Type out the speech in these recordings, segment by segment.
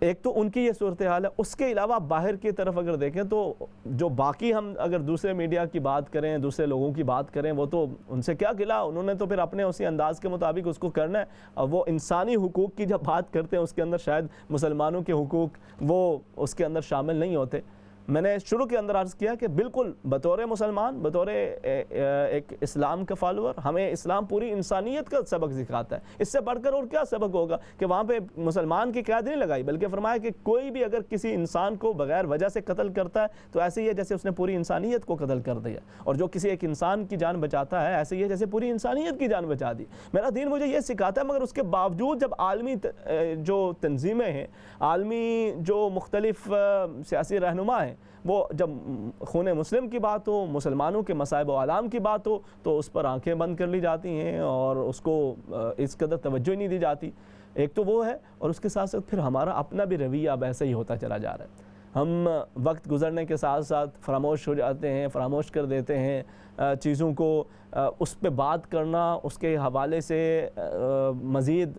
ایک تو ان کی یہ صورتحال ہے، اس کے علاوہ باہر کی طرف اگر دیکھیں تو جو باقی ہم اگر دوسرے میڈیا کی بات کریں، دوسرے لوگوں کی بات کریں، وہ تو ان سے کیا گلا، انہوں نے تو پھر اپنے اسی انداز کے مطابق اس کو کرنا ہے. اور وہ انسانی حقوق کی جب بات کرتے ہیں اس کے اندر شاید مسلمانوں کے حقوق وہ اس کے اندر شامل نہیں ہوتے. میں نے شروع کے اندر عرض کیا کہ بالکل بطور مسلمان، بطور ایک اسلام کا فالوور، ہمیں اسلام پوری انسانیت کا سبق سکھاتا ہے. اس سے بڑھ کر اور کیا سبق ہوگا کہ وہاں پہ مسلمان کی قید نہیں لگائی، بلکہ فرمایا کہ کوئی بھی اگر کسی انسان کو بغیر وجہ سے قتل کرتا ہے تو ایسے ہی ہے جیسے اس نے پوری انسانیت کو قتل کر دیا، اور جو کسی ایک انسان کی جان بچاتا ہے ایسے ہی ہے جیسے پوری انسانیت کی جان بچا دی. میرا دین مجھے یہ سکھاتا ہے. مگر اس کے باوجود جب عالمی جو تنظیمیں ہیں، عالمی جو مختلف سیاسی رہنما ہیں، وہ جب خون مسلم کی بات ہو، مسلمانوں کے مصائب و آلام کی بات ہو، تو اس پر آنکھیں بند کر لی جاتی ہیں اور اس کو اس قدر توجہ نہیں دی جاتی. ایک تو وہ ہے، اور اس کے ساتھ ساتھ پھر ہمارا اپنا بھی رویہ اب ایسا ہی ہوتا چلا جا رہا ہے. ہم وقت گزرنے کے ساتھ ساتھ فراموش ہو جاتے ہیں، فراموش کر دیتے ہیں چیزوں کو. اس پہ بات کرنا، اس کے حوالے سے مزید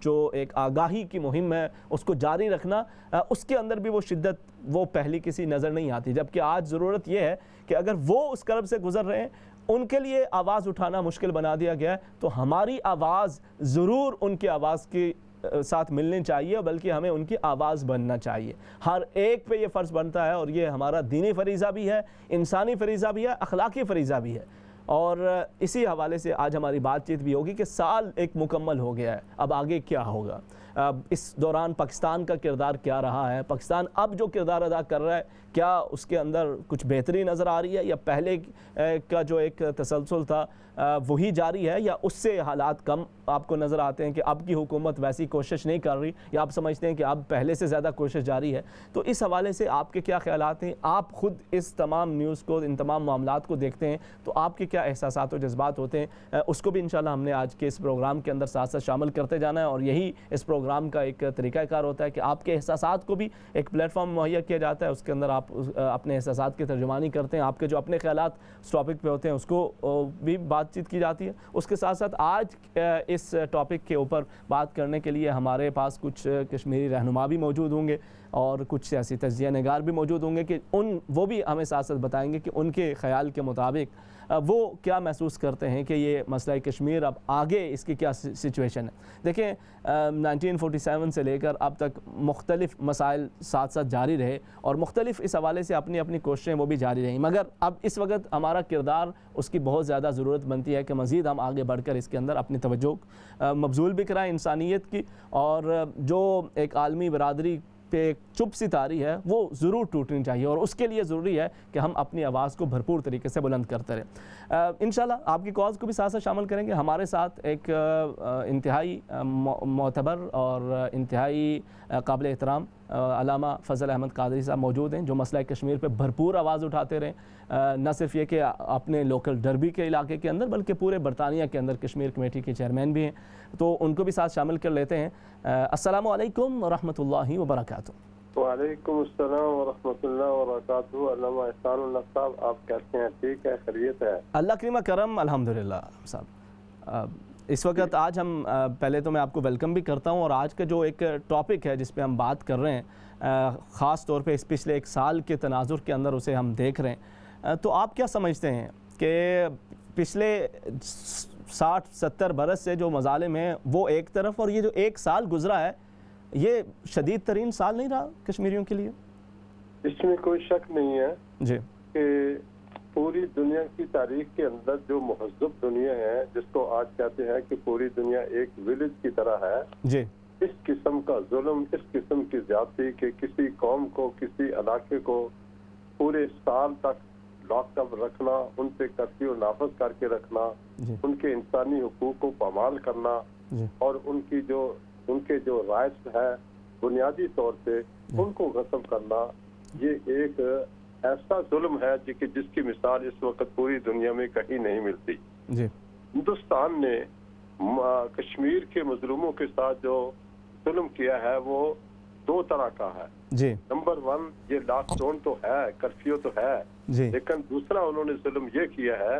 جو ایک آگاہی کی مہم ہے اس کو جاری رکھنا، اس کے اندر بھی وہ شدت وہ پہلی کسی نظر نہیں آتی. جبکہ آج ضرورت یہ ہے کہ اگر وہ اس کرب سے گزر رہے ہیں، ان کے لیے آواز اٹھانا مشکل بنا دیا گیا ہے، تو ہماری آواز ضرور ان کی آواز کی ساتھ ملنی چاہیے، بلکہ ہمیں ان کی آواز بننا چاہیے. ہر ایک پہ یہ فرض بنتا ہے، اور یہ ہمارا دینی فریضہ بھی ہے، انسانی فریضہ بھی ہے، اخلاقی فریضہ بھی ہے. اور اسی حوالے سے آج ہماری بات چیت بھی ہوگی کہ سال ایک مکمل ہو گیا ہے، اب آگے کیا ہوگا. اس دوران پاکستان کا کردار کیا رہا ہے، پاکستان اب جو کردار ادا کر رہا ہے کیا اس کے اندر کچھ بہتری نظر آ رہی ہے، یا پہلے کا جو ایک تسلسل تھا وہی جاری ہے، یا اس سے حالات کم آپ کو نظر آتے ہیں کہ اب کی حکومت ویسی کوشش نہیں کر رہی، یا آپ سمجھتے ہیں کہ اب پہلے سے زیادہ کوشش جاری ہے. تو اس حوالے سے آپ کے کیا خیالات ہیں؟ آپ خود اس تمام نیوز کو، ان تمام معاملات کو دیکھتے ہیں تو آپ کے کیا احساسات و جذبات ہوتے ہیں؟ اس کو بھی انشاءاللہ ہم نے آج کے اس پروگرام کے اندر ساتھ ساتھ شامل کرتے جانا ہے. اور یہی اس پروگرام کا ایک طریقہ کار ہوتا ہے کہ آپ کے احساسات کو بھی ایک پلیٹ فارم مہیا کیا جاتا ہے، اس کے اندر آپ اپنے احساسات کی ترجمانی کرتے ہیں، آپ کے جو اپنے خیالات اس ٹاپک پہ ہوتے ہیں اس کو بھی بات چیت کی جاتی ہے. اس کے ساتھ ساتھ آج اس ٹاپک کے اوپر بات کرنے کے لیے ہمارے پاس کچھ کشمیری رہنما بھی موجود ہوں گے اور کچھ سیاسی تجزیہ نگار بھی موجود ہوں گے کہ وہ بھی ہمیں ساتھ ساتھ بتائیں گے کہ ان کے خیال کے مطابق وہ کیا محسوس کرتے ہیں کہ یہ مسئلہ کشمیر اب آگے اس کی کیا سچویشن ہے. دیکھیں 1947 سے لے کر اب تک مختلف مسائل ساتھ ساتھ جاری رہے، اور مختلف اس حوالے سے اپنی اپنی کوششیں وہ بھی جاری رہیں، مگر اب اس وقت ہمارا کردار اس کی بہت زیادہ ضرورت بنتی ہے کہ مزید ہم آگے بڑھ کر اس کے اندر اپنی توجہ مبذول بھی کرائیں انسانیت کی، اور جو ایک عالمی برادری پہ ایک چپ سی تاری ہے وہ ضرور ٹوٹنی چاہیے، اور اس کے لیے ضروری ہے کہ ہم اپنی آواز کو بھرپور طریقے سے بلند کرتے رہیں. انشاءاللہ آپ کی کالز کو بھی ساتھ ساتھ شامل کریں گے. ہمارے ساتھ ایک انتہائی معتبر اور انتہائی قابل احترام علامہ فضل احمد قادری صاحب موجود ہیں، جو مسئلہ کشمیر پہ بھرپور آواز اٹھاتے رہیں، نہ صرف یہ کہ اپنے لوکل ڈربی کے علاقے کے اندر بلکہ پورے برطانیہ کے اندر کشمیر کمیٹی کے چیئرمین بھی ہیں، تو ان کو بھی ساتھ شامل کر لیتے ہیں. السلام علیکم ورحمۃ اللہ وبرکاتہ. وعلیکم السلام ورحمۃ اللہ وبرکاتہ. علامہ احسان اللہ صاحب، آپ کیسے ہیں؟ ٹھیک ہے، خیریت ہے؟ اللہ کریم کرم، الحمدللہ صاحب. اس وقت آج ہم پہلے تو میں آپ کو ویلکم بھی کرتا ہوں، اور آج کا جو ایک ٹاپک ہے جس پہ ہم بات کر رہے ہیں، خاص طور پہ اس پچھلے ایک سال کے تناظر کے اندر اسے ہم دیکھ رہے ہیں، تو آپ کیا سمجھتے ہیں کہ پچھلے 60-70 برس سے جو مظالم ہیں وہ ایک طرف، اور یہ جو ایک سال گزرا ہے یہ شدید ترین سال نہیں رہا کشمیریوں کے لیے؟ اس میں کوئی شک نہیں ہے جی کہ پوری دنیا کی تاریخ کے اندر جو مہذب دنیا ہے، جس کو آج کہتے ہیں کہ پوری دنیا ایک ولیج کی طرح ہے، جی اس قسم کا ظلم، اس قسم کی زیادتی کہ کسی قوم کو، کسی علاقے کو پورے سال تک لاک اپ رکھنا، ان پہ کرفیو نافذ کر کے رکھنا، ان کے انسانی حقوق کو پامال کرنا، اور ان کے جو رائٹس ہے بنیادی طور پہ ان کو غصب کرنا، یہ ایک ایسا ظلم ہے جس کی مثال اس وقت پوری دنیا میں کہیں نہیں ملتی. ہندوستان نے کشمیر کے مظلوموں کے ساتھ جو ظلم کیا ہے وہ دو طرح کا ہے. نمبر 1، یہ لاک ڈاؤن تو ہے، کرفیو تو ہے، لیکن دوسرا انہوں نے ظلم یہ کیا ہے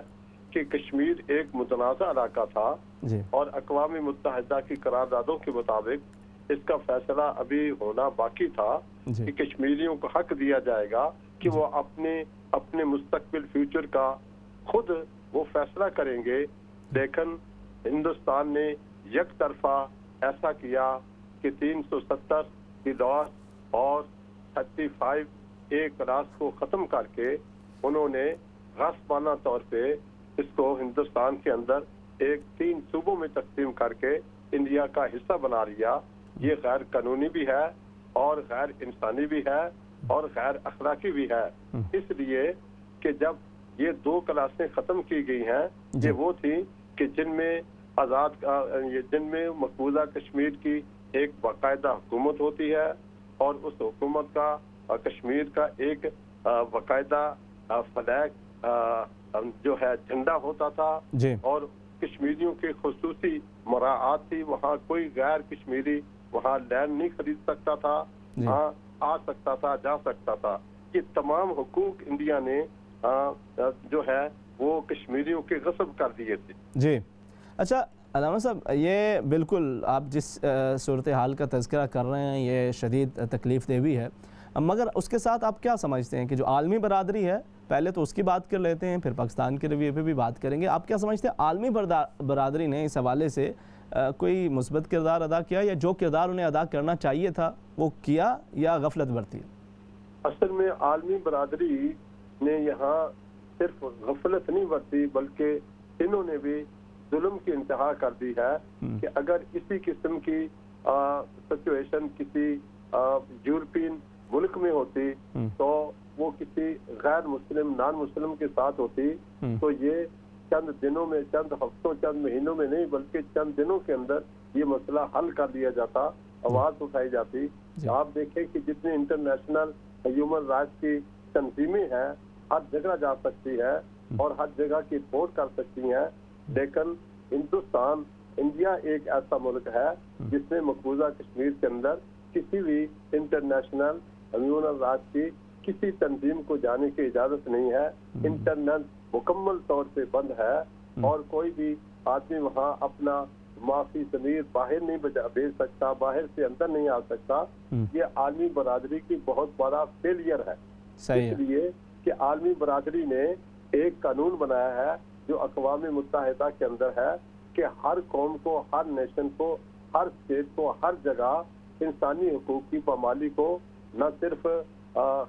کہ کشمیر ایک متنازع علاقہ تھا، اور اقوام متحدہ کی قراردادوں کے مطابق اس کا فیصلہ ابھی ہونا باقی تھا کہ کشمیریوں کو حق دیا جائے گا کہ وہ اپنے مستقبل فیوچر کا خود وہ فیصلہ کریں گے، لیکن ہندوستان نے یک طرفہ ایسا کیا کہ 370 کی لاس اور 35 ایک کلاس کو ختم کر کے انہوں نے غصبانہ طور پہ اس کو ہندوستان کے اندر ایک 3 صوبوں میں تقسیم کر کے انڈیا کا حصہ بنا لیا۔ یہ غیر قانونی بھی ہے اور غیر انسانی بھی ہے اور غیر اخلاقی بھی ہے، اس لیے کہ جب یہ 2 کلاسیں ختم کی گئی ہیں، یہ وہ تھی کہ جن میں مقبوضہ کشمیر کی ایک باقاعدہ حکومت ہوتی ہے اور اس حکومت کا کشمیر کا ایک باقاعدہ فلیگ جو ہے جھنڈا ہوتا تھا اور کشمیریوں کے خصوصی مراعات تھی، وہاں کوئی غیر کشمیری وہاں لینڈ نہیں خرید سکتا تھا، وہاں آ سکتا تھا، جا سکتا تھا۔ یہ تمام حقوق انڈیا نے جو ہے وہ کشمیریوں کے غصب کر دیے تھے۔ جی اچھا علامہ صاحب، یہ بالکل آپ جس صورتحال کا تذکرہ کر رہے ہیں یہ شدید تکلیف دہ بھی ہے، مگر اس کے ساتھ آپ کیا سمجھتے ہیں کہ جو عالمی برادری ہے، پہلے تو اس کی بات کر لیتے ہیں پھر پاکستان کے رویے پہ بھی بات کریں گے، آپ کیا سمجھتے ہیں عالمی برادری نے اس حوالے سے کوئی مثبت کردار ادا کیا یا جو کردار انہیں ادا کرنا چاہیے تھا وہ کیا یا غفلت برتی؟ اصل میں عالمی برادری نے یہاں صرف غفلت نہیں برتی بلکہ انہوں نے بھی ظلم کی انتہا کر دی ہے کہ اگر اسی قسم کی سچویشن کسی یورپین ملک میں ہوتی تو وہ کسی غیر مسلم نان مسلم کے ساتھ ہوتی تو یہ چند دنوں میں، چند ہفتوں، چند مہینوں میں نہیں بلکہ چند دنوں کے اندر یہ مسئلہ حل کر لیا جاتا، آواز اٹھائی جاتی۔ آپ دیکھیں کہ جتنے انٹرنیشنل ہیومن رائٹس کی تنظیمیں ہیں ہر جگہ جا سکتی ہے اور ہر جگہ کی رپورٹ کر سکتی ہیں، لیکن ہندوستان، انڈیا ایک ایسا ملک ہے جس میں مقبوضہ کشمیر کے اندر کسی بھی انٹرنیشنل ہیومن رائٹس کی کسی تنظیم کو جانے کی اجازت نہیں ہے، انٹرنیٹ مکمل طور پہ بند ہے اور کوئی بھی آدمی وہاں اپنا معافی ضمیر باہر نہیں بھیج سکتا، باہر سے اندر نہیں آ سکتا۔ یہ عالمی برادری کی بہت بڑا فیلئر ہے، اس لیے کہ عالمی برادری نے ایک قانون بنایا ہے جو اقوام متحدہ کے اندر ہے کہ ہر قوم کو، ہر نیشن کو، ہر اسٹیٹ کو، ہر جگہ انسانی حقوق کی پامالی کو نہ صرف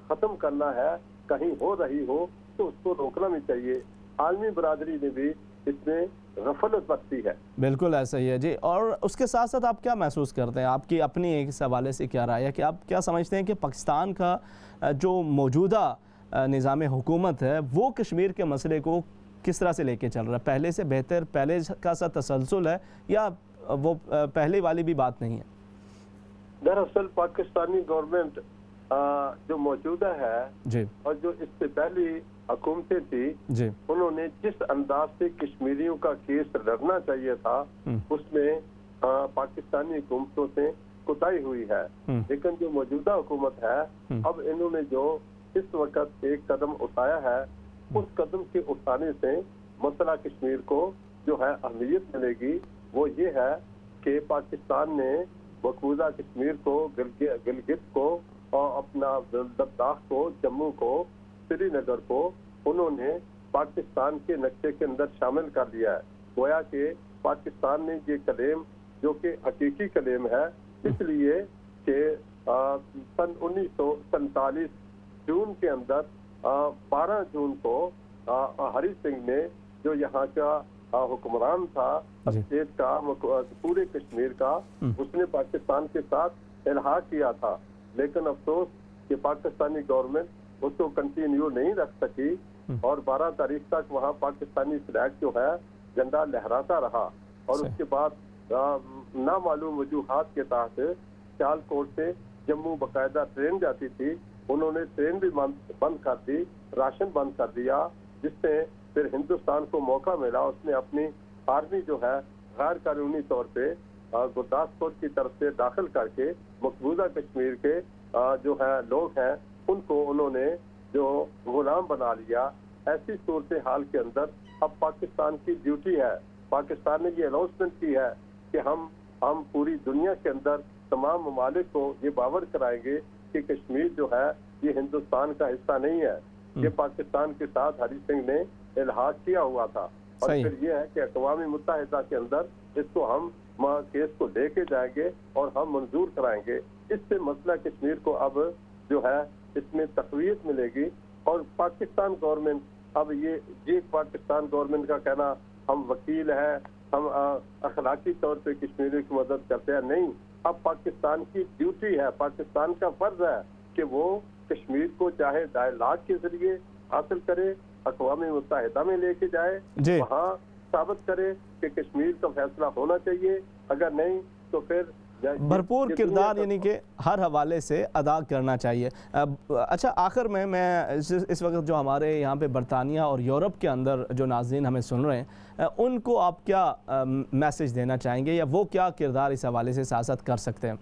ختم کرنا ہے، کہیں ہو رہی ہو تو اس کو روکنا بھی چاہیے۔ عالمی برادری نے بھی اس میں غفلت برتی ہے۔ بالکل ایسا ہی ہے جی۔ اور اس کے ساتھ ساتھ آپ کیا محسوس کرتے ہیں، آپ کی اپنی ایک اس حوالے سے کیا رائے ہے کہ آپ کیا سمجھتے ہیں کہ پاکستان کا جو موجودہ نظام حکومت ہے وہ کشمیر کے مسئلے کو کس طرح سے لے کے چل رہا ہے؟ پہلے سے بہتر، پہلے کا سا تسلسل ہے یا وہ پہلے والی بھی بات نہیں ہے؟ دراصل پاکستانی گورنمنٹ جو موجودہ ہے اور جو اس سے پہلی حکومتیں تھی انہوں نے جس انداز سے کشمیریوں کا کیس لڑنا چاہیے تھا اس میں پاکستانی حکومتوں سے کوتاہی ہوئی ہے، لیکن جو موجودہ حکومت ہے اب انہوں نے جو اس وقت ایک قدم اٹھایا ہے اس قدم کے اٹھانے سے مسئلہ کشمیر کو جو ہے اہمیت ملے گی۔ وہ یہ ہے کہ پاکستان نے مقبوضہ کشمیر کو، گلگت کو اور اپنا لداخ کو، جموں کو، سری نگر کو انہوں نے پاکستان کے نقشے کے اندر شامل کر لیا ہے۔ گویا کہ پاکستان نے یہ کلیم جو کہ حقیقی کلیم ہے، اس لیے کہ سن 1947 جون کے اندر 12 جون کو ہری سنگھ نے جو یہاں کا حکمران تھا اسٹیٹ کا، پورے کشمیر کا، اس نے پاکستان کے ساتھ الحاق کیا تھا، لیکن افسوس کہ پاکستانی گورنمنٹ اس کو کنٹینیو نہیں رکھ سکی اور 12 تاریخ تک وہاں پاکستانی فلیگ جو ہے جھنڈا لہراتا رہا اور اس کے بعد نامعلوم وجوہات کے تحت سیال کوٹ سے جموں باقاعدہ ٹرین جاتی تھی، انہوں نے ٹرین بھی بند کر دی، راشن بند کر دیا، جس سے پھر ہندوستان کو موقع ملا، اس نے اپنی آرمی جو ہے غیر قانونی طور پہ گرداسپور کی طرف سے داخل کر کے مقبوضہ کشمیر کے جو ہے لوگ ہیں ان کو انہوں نے جو غلام بنا لیا۔ ایسی صورتحال کے اندر اب پاکستان کی ڈیوٹی ہے، پاکستان نے یہ اناؤنسمنٹ کی ہے کہ ہم ہم پوری دنیا کے اندر تمام ممالک کو یہ باور کرائیں گے کہ کشمیر جو ہے یہ ہندوستان کا حصہ نہیں ہے، یہ پاکستان کے ساتھ ہری سنگھ نے الحاق کیا ہوا تھا، اور پھر یہ ہے کہ اقوام متحدہ کے اندر اس کو ہم کیس کو لے کے جائیں گے اور ہم منظور کرائیں گے۔ اس سے مسئلہ کشمیر کو اب جو ہے اس میں تقویت ملے گی، اور پاکستان گورنمنٹ اب یہ پاکستان گورنمنٹ کا کہنا ہم وکیل ہیں، ہم اخلاقی طور پہ کشمیریوں کی مدد کرتے ہیں، نہیں، اب پاکستان کی ڈیوٹی ہے، پاکستان کا فرض ہے کہ وہ کشمیر کو چاہے ڈائیلاگ کے ذریعے حاصل کرے، اقوام متحدہ میں لے کے جائے، وہاں ثابت کرے کہ کشمیر کا فیصلہ ہونا چاہیے، اگر نہیں تو پھر بھرپور کردار یعنی کہ ہر حوالے سے ادا کرنا چاہیے۔ اچھا، آخر میں اس وقت جو ہمارے یہاں پہ برطانیہ اور یورپ کے اندر جو ناظرین ہمیں سن رہے ہیں، ان کو آپ کیا میسج دینا چاہیں گے، یا وہ کیا کردار اس حوالے سے سیاست کر سکتے ہیں؟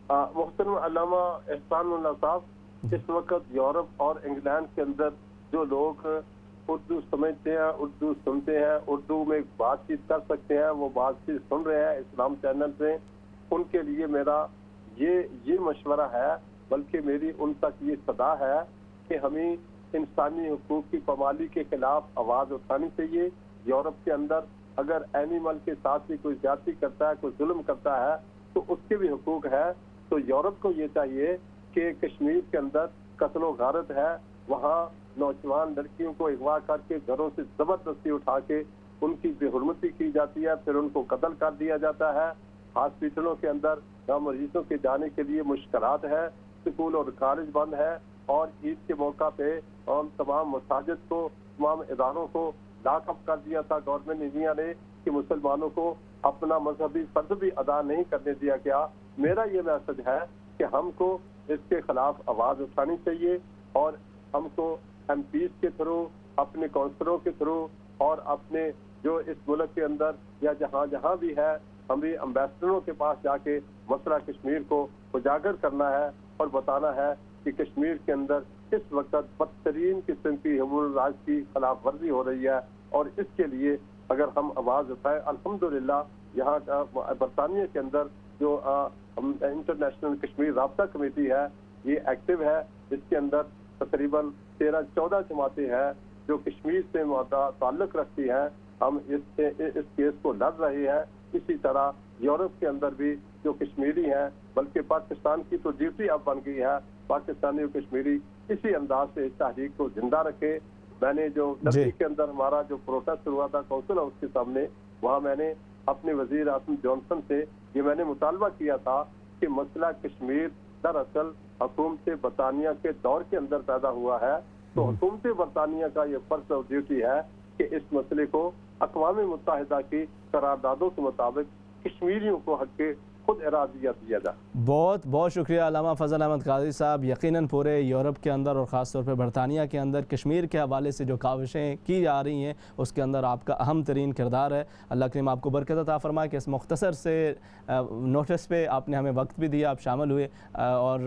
محترم علامہ احسان اللہ صاحب، اس وقت یورپ اور انگلینڈ کے اندر جو لوگ اردو سمجھتے ہیں، اردو سنتے ہیں، اردو میں بات چیت کر سکتے ہیں، وہ بات چیت سن رہے ہیں اسلام چینل سے، ان کے لیے میرا یہ مشورہ ہے، بلکہ میری ان تک یہ صدا ہے کہ ہمیں انسانی حقوق کی پامالی کے خلاف آواز اٹھانی چاہیے۔ یورپ کے اندر اگر اینیمل کے ساتھ بھی کوئی زیادتی کرتا ہے، کوئی ظلم کرتا ہے، تو اس کے بھی حقوق ہے، تو یورپ کو یہ چاہیے کہ کشمیر کے اندر قتل و غارت ہے، وہاں نوجوان لڑکیوں کو اغوا کر کے گھروں سے زبردستی اٹھا کے ان کی بے حرمتی کی جاتی ہے، پھر ان کو قتل کر دیا جاتا ہے، ہاسپٹلوں کے اندر مریضوں کے جانے کے لیے مشکلات ہے، اسکول اور کالج بند ہے، اور عید کے موقع پہ تمام مساجد کو، تمام اداروں کو لاک اپ کر دیا تھا گورنمنٹ انڈیا نے کہ مسلمانوں کو اپنا مذہبی فرض بھی ادا نہیں کرنے دیا گیا۔ میرا یہ میسج ہے کہ ہم کو اس کے خلاف آواز اٹھانی چاہیے، اور ہم کو ایم پیز کے تھرو، اپنے کونسلروں کے تھرو، اور اپنے جو اس ملک کے اندر یا جہاں بھی ہے، ہم بھی امبیسڈروں کے پاس جا کے مسئلہ کشمیر کو اجاگر کرنا ہے اور بتانا ہے کہ کشمیر کے اندر اس وقت بدترین قسم کی حقوق الراج کی خلاف ورزی ہو رہی ہے، اور اس کے لیے اگر ہم آواز اٹھائیں، الحمدللہ یہاں برطانیہ کے اندر جو انٹرنیشنل کشمیر رابطہ کمیٹی ہے یہ ایکٹیو ہے، اس کے اندر تقریباً 13-14 جماعتیں ہیں جو کشمیر سے تعلق رکھتی ہیں، ہم اس کیس کو لڑ رہے ہیں۔ اسی طرح یورپ کے اندر بھی جو کشمیری ہیں، بلکہ پاکستان کی تو ڈیوٹی اب بن گئی ہے، پاکستانی اور کشمیری اسی انداز سے اس تحریک کو زندہ رکھے۔ میں نے جو ٹرکی کے اندر ہمارا جو پروٹیسٹ ہوا تھا کونسل ہاؤس کے سامنے، وہاں میں نے اپنے وزیر اعظم جانسن سے یہ میں نے مطالبہ کیا تھا کہ مسئلہ کشمیر دراصل حکومت برطانیہ کے دور کے اندر پیدا ہوا ہے، تو حکومت برطانیہ کا یہ فرض اور ڈیوٹی ہے کہ اس مسئلے کو اقوام متحدہ کی قراردادوں کے مطابق کشمیریوں کو حق خود ارادیت دیا جائے۔ بہت بہت شکریہ علامہ فضل احمد قاضی صاحب۔ یقیناً پورے یورپ کے اندر اور خاص طور پہ برطانیہ کے اندر کشمیر کے حوالے سے جو کاوشیں کی جا رہی ہیں اس کے اندر آپ کا اہم ترین کردار ہے۔ اللہ کریم آپ کو برکت عطا فرمائے کہ اس مختصر سے نوٹس پہ آپ نے ہمیں وقت بھی دیا، آپ شامل ہوئے، اور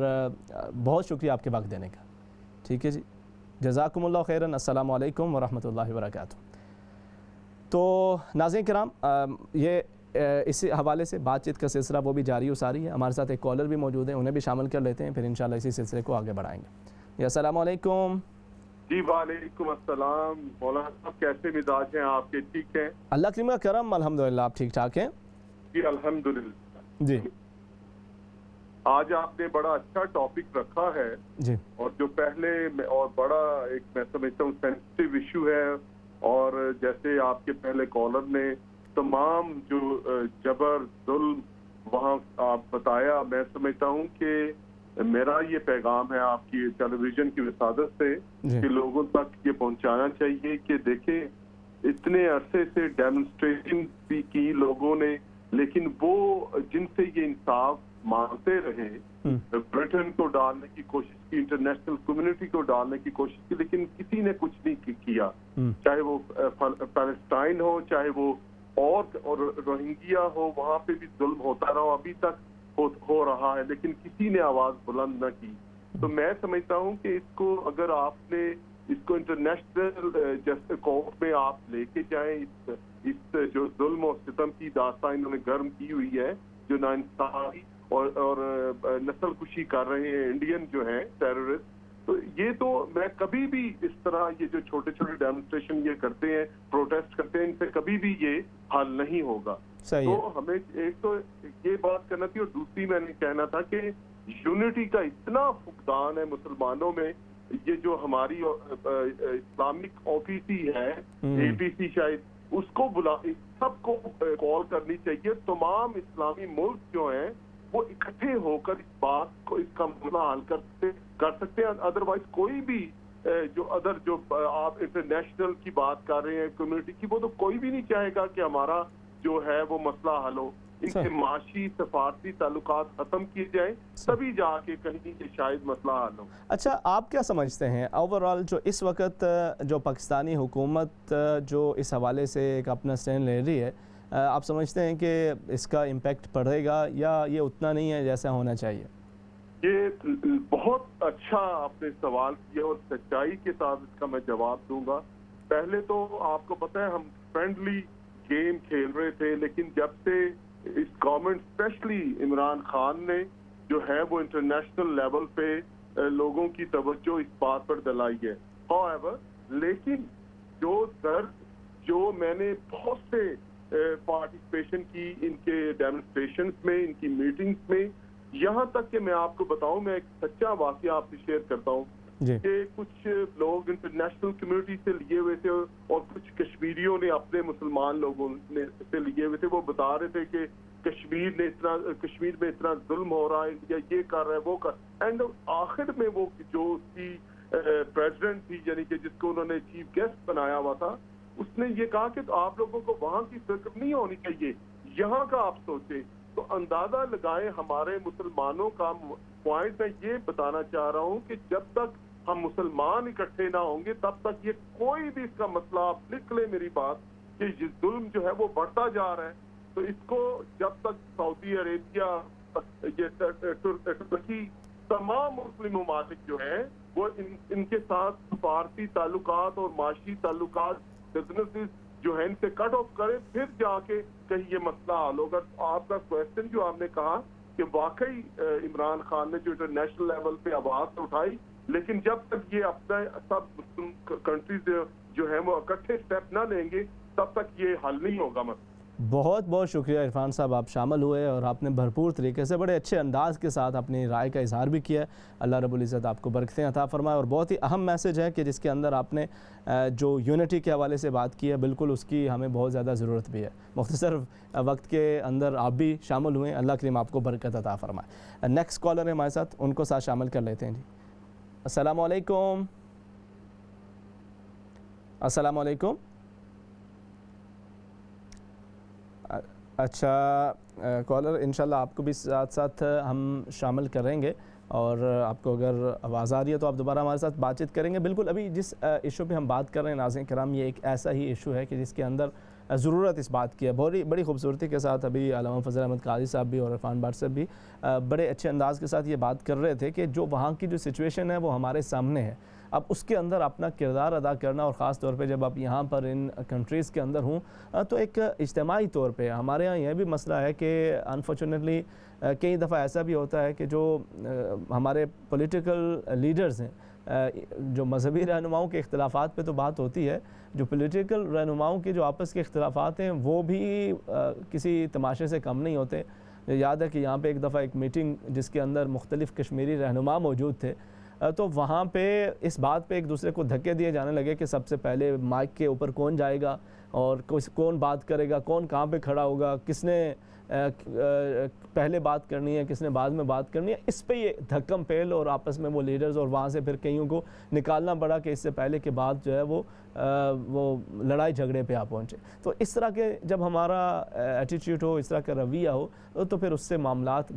بہت شکریہ آپ کے وقت دینے کا۔ ٹھیک ہے جی، جزاکم اللہ خیراً۔ السلام علیکم ورحمۃ اللہ وبرکاتہ۔ تو ناظرین کرام، یہ اسی حوالے سے بات چیت کا سلسلہ وہ بھی جاری و ساری ہے۔ ہمارے ساتھ ایک کالر بھی موجود ہیں، انہیں بھی شامل کر لیتے ہیں، پھر انشاءاللہ اسی سلسلے کو آگے بڑھائیں گے۔ السلام علیکم۔ جی وعلیکم السلام، مولانا صاحب کیسے مزاج ہیں آپ کے؟ ٹھیک ہیں؟ اللہ کریم کا کرم، الحمدللہ۔ آپ ٹھیک ٹھاک ہیں؟ جی الحمدللہ۔ جی، آج آپ نے بڑا اچھا ٹاپک رکھا ہے، جی، اور جو پہلے اور بڑا ایک میں سمجھتا ہوں سینسٹیو ایشو ہے، اور جیسے آپ کے پہلے کالر نے تمام جو جبر ظلم وہاں آپ بتایا، میں سمجھتا ہوں کہ میرا یہ پیغام ہے آپ کی ٹیلی ویژن کی وسادت سے کہ لوگوں تک یہ پہنچانا چاہیے کہ دیکھیں اتنے عرصے سے ڈیمونسٹریشن بھی کی لوگوں نے، لیکن وہ جن سے یہ انصاف مانگتے رہے، برٹن کو ڈالنے کی کوشش کی، انٹرنیشنل کمیونٹی کو ڈالنے کی کوشش کی، لیکن کسی نے کچھ نہیں کیا، چاہے وہ پیلسٹائن ہو، چاہے وہ اور روہنگیا ہو، وہاں پہ بھی ظلم ہوتا رہا، ابھی تک ہو رہا ہے، لیکن کسی نے آواز بلند نہ کی۔ تو میں سمجھتا ہوں کہ اس کو اگر آپ نے اس کو انٹرنیشنل جیسے کورٹ میں آپ لے کے جائیں، اس جو ظلم و ستم کی داستان انہوں نے گرم کی ہوئی ہے، جو ناانصافی اور نسل کشی کر رہے ہیں انڈین جو ہیں ٹیررسٹ، تو یہ تو میں کبھی بھی اس طرح یہ جو چھوٹے چھوٹے ڈیمونسٹریشن یہ کرتے ہیں، پروٹیسٹ کرتے ہیں، ان سے کبھی بھی یہ حل نہیں ہوگا۔ تو ہمیں ایک تو یہ بات کرنا تھی، اور دوسری میں نے کہنا تھا کہ یونٹی کا اتنا فقدان ہے مسلمانوں میں، یہ جو ہماری اسلامک آفیسی ہے اے پی سی شاید، اس کو سب کو کال کرنی چاہیے، تمام اسلامی ملک جو ہیں وہ اکٹھے ہو کر اس بات کو، اس کا مسئلہ حل کر سکتے ہیں۔ ادروائز کوئی بھی جو آپ انٹرنیشنل کی بات کر رہے ہیں کمیونٹی کی، وہ تو کوئی بھی نہیں چاہے گا کہ ہمارا جو ہے وہ مسئلہ حل ہو، ان کے معاشی سفارتی تعلقات ختم کیے جائیں، تبھی جا کے کہیں یہ شاید مسئلہ حل ہو۔ اچھا، آپ کیا سمجھتے ہیں اوورآل جو اس وقت جو پاکستانی حکومت جو اس حوالے سے ایک اپنا اسٹینڈ لے رہی ہے، آپ سمجھتے ہیں کہ اس کا امپیکٹ پڑے گا یا یہ اتنا نہیں ہے جیسا ہونا چاہیے؟ یہ بہت اچھا آپ نے سوال کیا، اور سچائی کے ساتھ اس کا میں جواب دوں گا۔ پہلے تو آپ کو پتہ ہے ہم فرینڈلی گیم کھیل رہے تھے، لیکن جب سے اس گورنمنٹ اسپیشلی عمران خان نے جو ہے وہ انٹرنیشنل لیول پہ لوگوں کی توجہ اس بات پر دلائی ہے۔ however لیکن جو میں نے بہت سے پارٹیسپیشن کی ان کے ڈیمونسٹریشنز میں، ان کی میٹنگز میں، یہاں تک کہ میں آپ کو بتاؤں، میں ایک سچا واقعہ آپ سے شیئر کرتا ہوں کہ کچھ لوگ انٹرنیشنل کمیونٹی سے لیے ہوئے تھے اور کچھ کشمیریوں نے اپنے مسلمان لوگوں سے لیے ہوئے تھے، وہ بتا رہے تھے کہ کشمیر میں اتنا ظلم ہو رہا ہے، یا یہ کر رہا ہے، وہ کر، اینڈ آخر میں وہ جو اس کی پریزیڈنٹ تھی، یعنی کہ جس کو انہوں نے چیف گیسٹ بنایا ہوا تھا، اس نے یہ کہا کہ آپ لوگوں کو وہاں کی فکر نہیں ہونی چاہیے، یہاں کا آپ سوچیں۔ تو اندازہ لگائیں ہمارے مسلمانوں کا پوائنٹ میں یہ بتانا چاہ رہا ہوں کہ جب تک ہم مسلمان اکٹھے نہ ہوں گے تب تک یہ کوئی بھی اس کا مسئلہ، آپ لکھ لیں میری بات، کہ یہ ظلم جو ہے وہ بڑھتا جا رہا ہے۔ تو اس کو جب تک سعودی عربیہ، یہ ترکی، تمام مسلم ممالک جو ہیں وہ ان کے ساتھ سفارتی تعلقات اور معاشی تعلقات، بزنسز جو ہے ان سے کٹ آف کریں، پھر جا کے کہیں یہ مسئلہ حل ہوگا۔ آپ کا کویسچن جو آپ نے کہا کہ واقعی عمران خان نے جو انٹرنیشنل لیول پہ آواز اٹھائی، لیکن جب تک یہ اپنا سب مسلم کنٹریز جو ہیں وہ اکٹھے اسٹیپ نہ لیں گے تب تک یہ حل نہیں ہوگا مسئلہ۔ بہت بہت شکریہ عرفان صاحب، آپ شامل ہوئے اور آپ نے بھرپور طریقے سے بڑے اچھے انداز کے ساتھ اپنی رائے کا اظہار بھی کیا۔ اللہ رب العزت آپ کو برکتیں عطا فرمائے، اور بہت ہی اہم میسج ہے کہ جس کے اندر آپ نے جو یونٹی کے حوالے سے بات کی ہے، بالکل اس کی ہمیں بہت زیادہ ضرورت بھی ہے۔ مختصر وقت کے اندر آپ بھی شامل ہوئے، اللہ کریم آپ کو برکت عطا فرمائے۔ نیکسٹ کالر ہے ہمارے ساتھ، ان کو ساتھ شامل کر لیتے ہیں۔ جی السلام علیکم۔ السلام علیکم۔ اچھا کالر، انشاءاللہ آپ کو بھی ساتھ ساتھ ہم شامل کریں گے، اور آپ کو اگر آواز آ رہی ہے تو آپ دوبارہ ہمارے ساتھ بات چیت کریں گے۔ بالکل ابھی جس ایشو پہ ہم بات کر رہے ہیں ناظرین کرام، یہ ایک ایسا ہی ایشو ہے کہ جس کے اندر ضرورت اس بات کی ہے۔ بڑی خوبصورتی کے ساتھ ابھی علامہ فضل احمد قاضی صاحب بھی اور عرفان بٹ صاحب بھی بڑے اچھے انداز کے ساتھ یہ بات کر رہے تھے کہ جو وہاں کی جو سچویشن ہے وہ ہمارے سامنے ہے، اب اس کے اندر اپنا کردار ادا کرنا، اور خاص طور پہ جب آپ یہاں پر ان کنٹریز کے اندر ہوں تو ایک اجتماعی طور پہ ہمارے ہاں یہ بھی مسئلہ ہے کہ انفارچونیٹلی کئی دفعہ ایسا بھی ہوتا ہے کہ جو ہمارے پولیٹیکل لیڈرز ہیں، جو مذہبی رہنماؤں کے اختلافات پہ تو بات ہوتی ہے، جو پولیٹیکل رہنماؤں کے جو آپس کے اختلافات ہیں وہ بھی کسی تماشے سے کم نہیں ہوتے۔ یاد ہے کہ یہاں پہ ایک دفعہ ایک میٹنگ جس کے اندر مختلف کشمیری رہنما موجود تھے، تو وہاں پہ اس بات پہ ایک دوسرے کو دھکے دیے جانے لگے کہ سب سے پہلے مائک کے اوپر کون جائے گا، اور کون بات کرے گا، کون کہاں پہ کھڑا ہوگا، کس نے پہلے بات کرنی ہے، کس نے بعد میں بات کرنی ہے۔ اس پہ یہ دھکم پھیل اور آپس میں وہ لیڈرز، اور وہاں سے پھر کئیوں کو نکالنا پڑا کہ اس سے پہلے کے بعد جو ہے وہ لڑائی جھگڑے پہ آ پہنچے۔ تو اس طرح کے جب ہمارا ایٹیٹیوڈ ہو، اس طرح کا رویہ ہو، تو پھر اس سے معاملات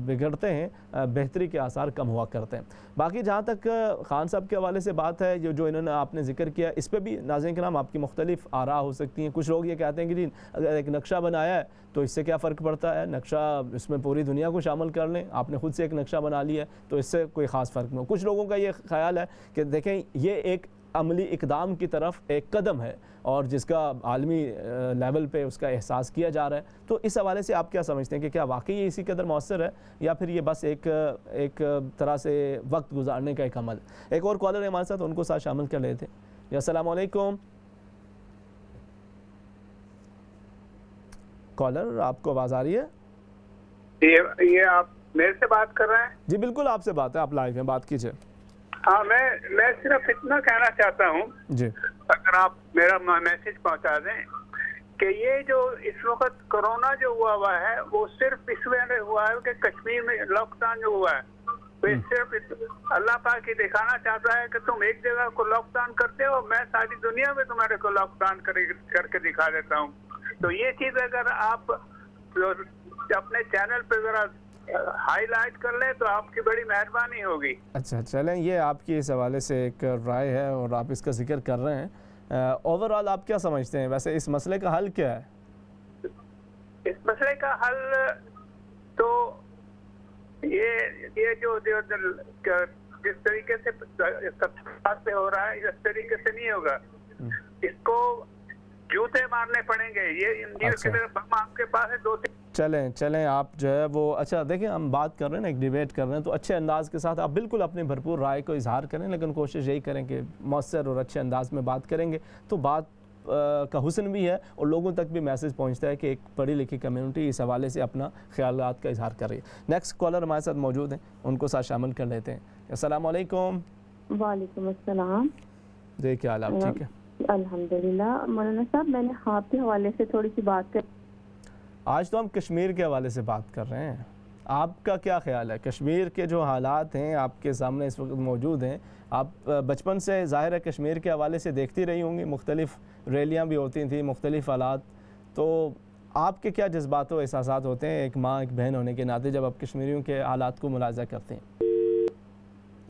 بگڑتے ہیں، بہتری کے آثار کم ہوا کرتے ہیں۔ باقی جہاں تک خان صاحب کے حوالے سے بات ہے، جو انہوں نے آپ نے ذکر کیا، اس پہ بھی ناظرین کرام آپ کی مختلف آراء ہو سکتی ہیں۔ کچھ لوگ یہ کہتے ہیں کہ جی اگر ایک نقشہ بنایا ہے تو اس سے کیا فرق پڑتا ہے, نقشہ اس میں پوری دنیا کو شامل کر لیں, آپ نے خود سے ایک نقشہ بنا لیا ہے تو اس سے کوئی خاص فرق نہیں. کچھ لوگوں کا یہ خیال ہے کہ دیکھیں یہ ایک عملی اقدام کی طرف ایک قدم ہے اور جس کا عالمی لیول پہ اس کا احساس کیا جا رہا ہے, تو اس حوالے سے آپ کیا سمجھتے ہیں کہ کیا واقعی یہ اسی قدر مؤثر ہے یا پھر یہ بس ایک طرح سے وقت گزارنے کا ایک عمل. ایک اور کالر ہے ہمارے ساتھ, ان کو ساتھ شامل کر لیتے ہیں. جی السلام علیکم. کالر آپ کو آواز آ رہی ہے؟ یہ آپ میرے سے بات کر رہے ہیں؟ جی بالکل آپ سے بات ہے, آپ لائیو ہیں, بات کیجئے. ہاں میں صرف اتنا کہنا چاہتا ہوں جی اگر آپ میرا میسج پہنچا دیں کہ یہ جو اس وقت کرونا جو ہوا ہے وہ صرف اس وجہ سے ہوا ہے کہ کشمیر میں لاک ڈاؤن جو ہوا ہے وہ صرف اللہ پاک ہی دکھانا چاہتا ہے کہ تم ایک جگہ کو لاک ڈاؤن کرتے ہو, میں ساری دنیا میں تمہارے کو لاک ڈاؤن کر کے دکھا دیتا ہوں. تو یہ چیز اگر آپ اپنے چینل پہ ذرا ہائی لائٹ کر لیں تو آپ کی بڑی مہربانی ہوگی. اچھا چلیں, یہ آپ کی اس حوالے سے ایک رائے ہے اور آپ اس کا ذکر کر رہے ہیں. اوور آل آپ کیا سمجھتے ہیں ویسے اس مسئلے کا حل کیا ہے؟ اس مسئلے کا حل تو یہ جو جس طریقے سے پہ ہو رہا ہے اس طریقے سے نہیں ہوگا. اس کو جوتے مارنے پڑیں گے. یہ انجینئر آپ کے پاس ہے 2-3. چلیں آپ جو ہے وہ اچھا دیکھیں, ہم بات کر رہے ہیں نا, ایک ڈیبیٹ کر رہے ہیں, تو اچھے انداز کے ساتھ آپ بالکل اپنی بھرپور رائے کو اظہار کریں, لیکن کوشش یہی کریں کہ مؤثر اور اچھے انداز میں بات کریں گے تو بات کا حسن بھی ہے اور لوگوں تک بھی میسج پہنچتا ہے کہ ایک پڑھی لکھی کمیونٹی اس حوالے سے اپنا خیالات کا اظہار کر رہی ہے. نیکسٹ کالر ہمارے ساتھ موجود ہیں, ان کو ساتھ شامل کر لیتے ہیں. السلام علیکم. وعلیکم السلام. جی کیا حال آپ ٹھیک ہے؟ الحمدللہ. مولانا صاحب میں نے آپ کے حوالے سے تھوڑی سی بات کر. آج تو ہم کشمیر کے حوالے سے بات کر رہے ہیں, آپ کا کیا خیال ہے؟ کشمیر کے جو حالات ہیں آپ کے سامنے اس وقت موجود ہیں, آپ بچپن سے ظاہر ہے کشمیر کے حوالے سے دیکھتی رہی ہوں گی, مختلف ریلیاں بھی ہوتی تھیں, مختلف حالات, تو آپ کے کیا جذبات و احساسات ہوتے ہیں ایک ماں ایک بہن ہونے کے ناطے جب آپ کشمیریوں کے حالات کو ملاحظہ کرتے ہیں؟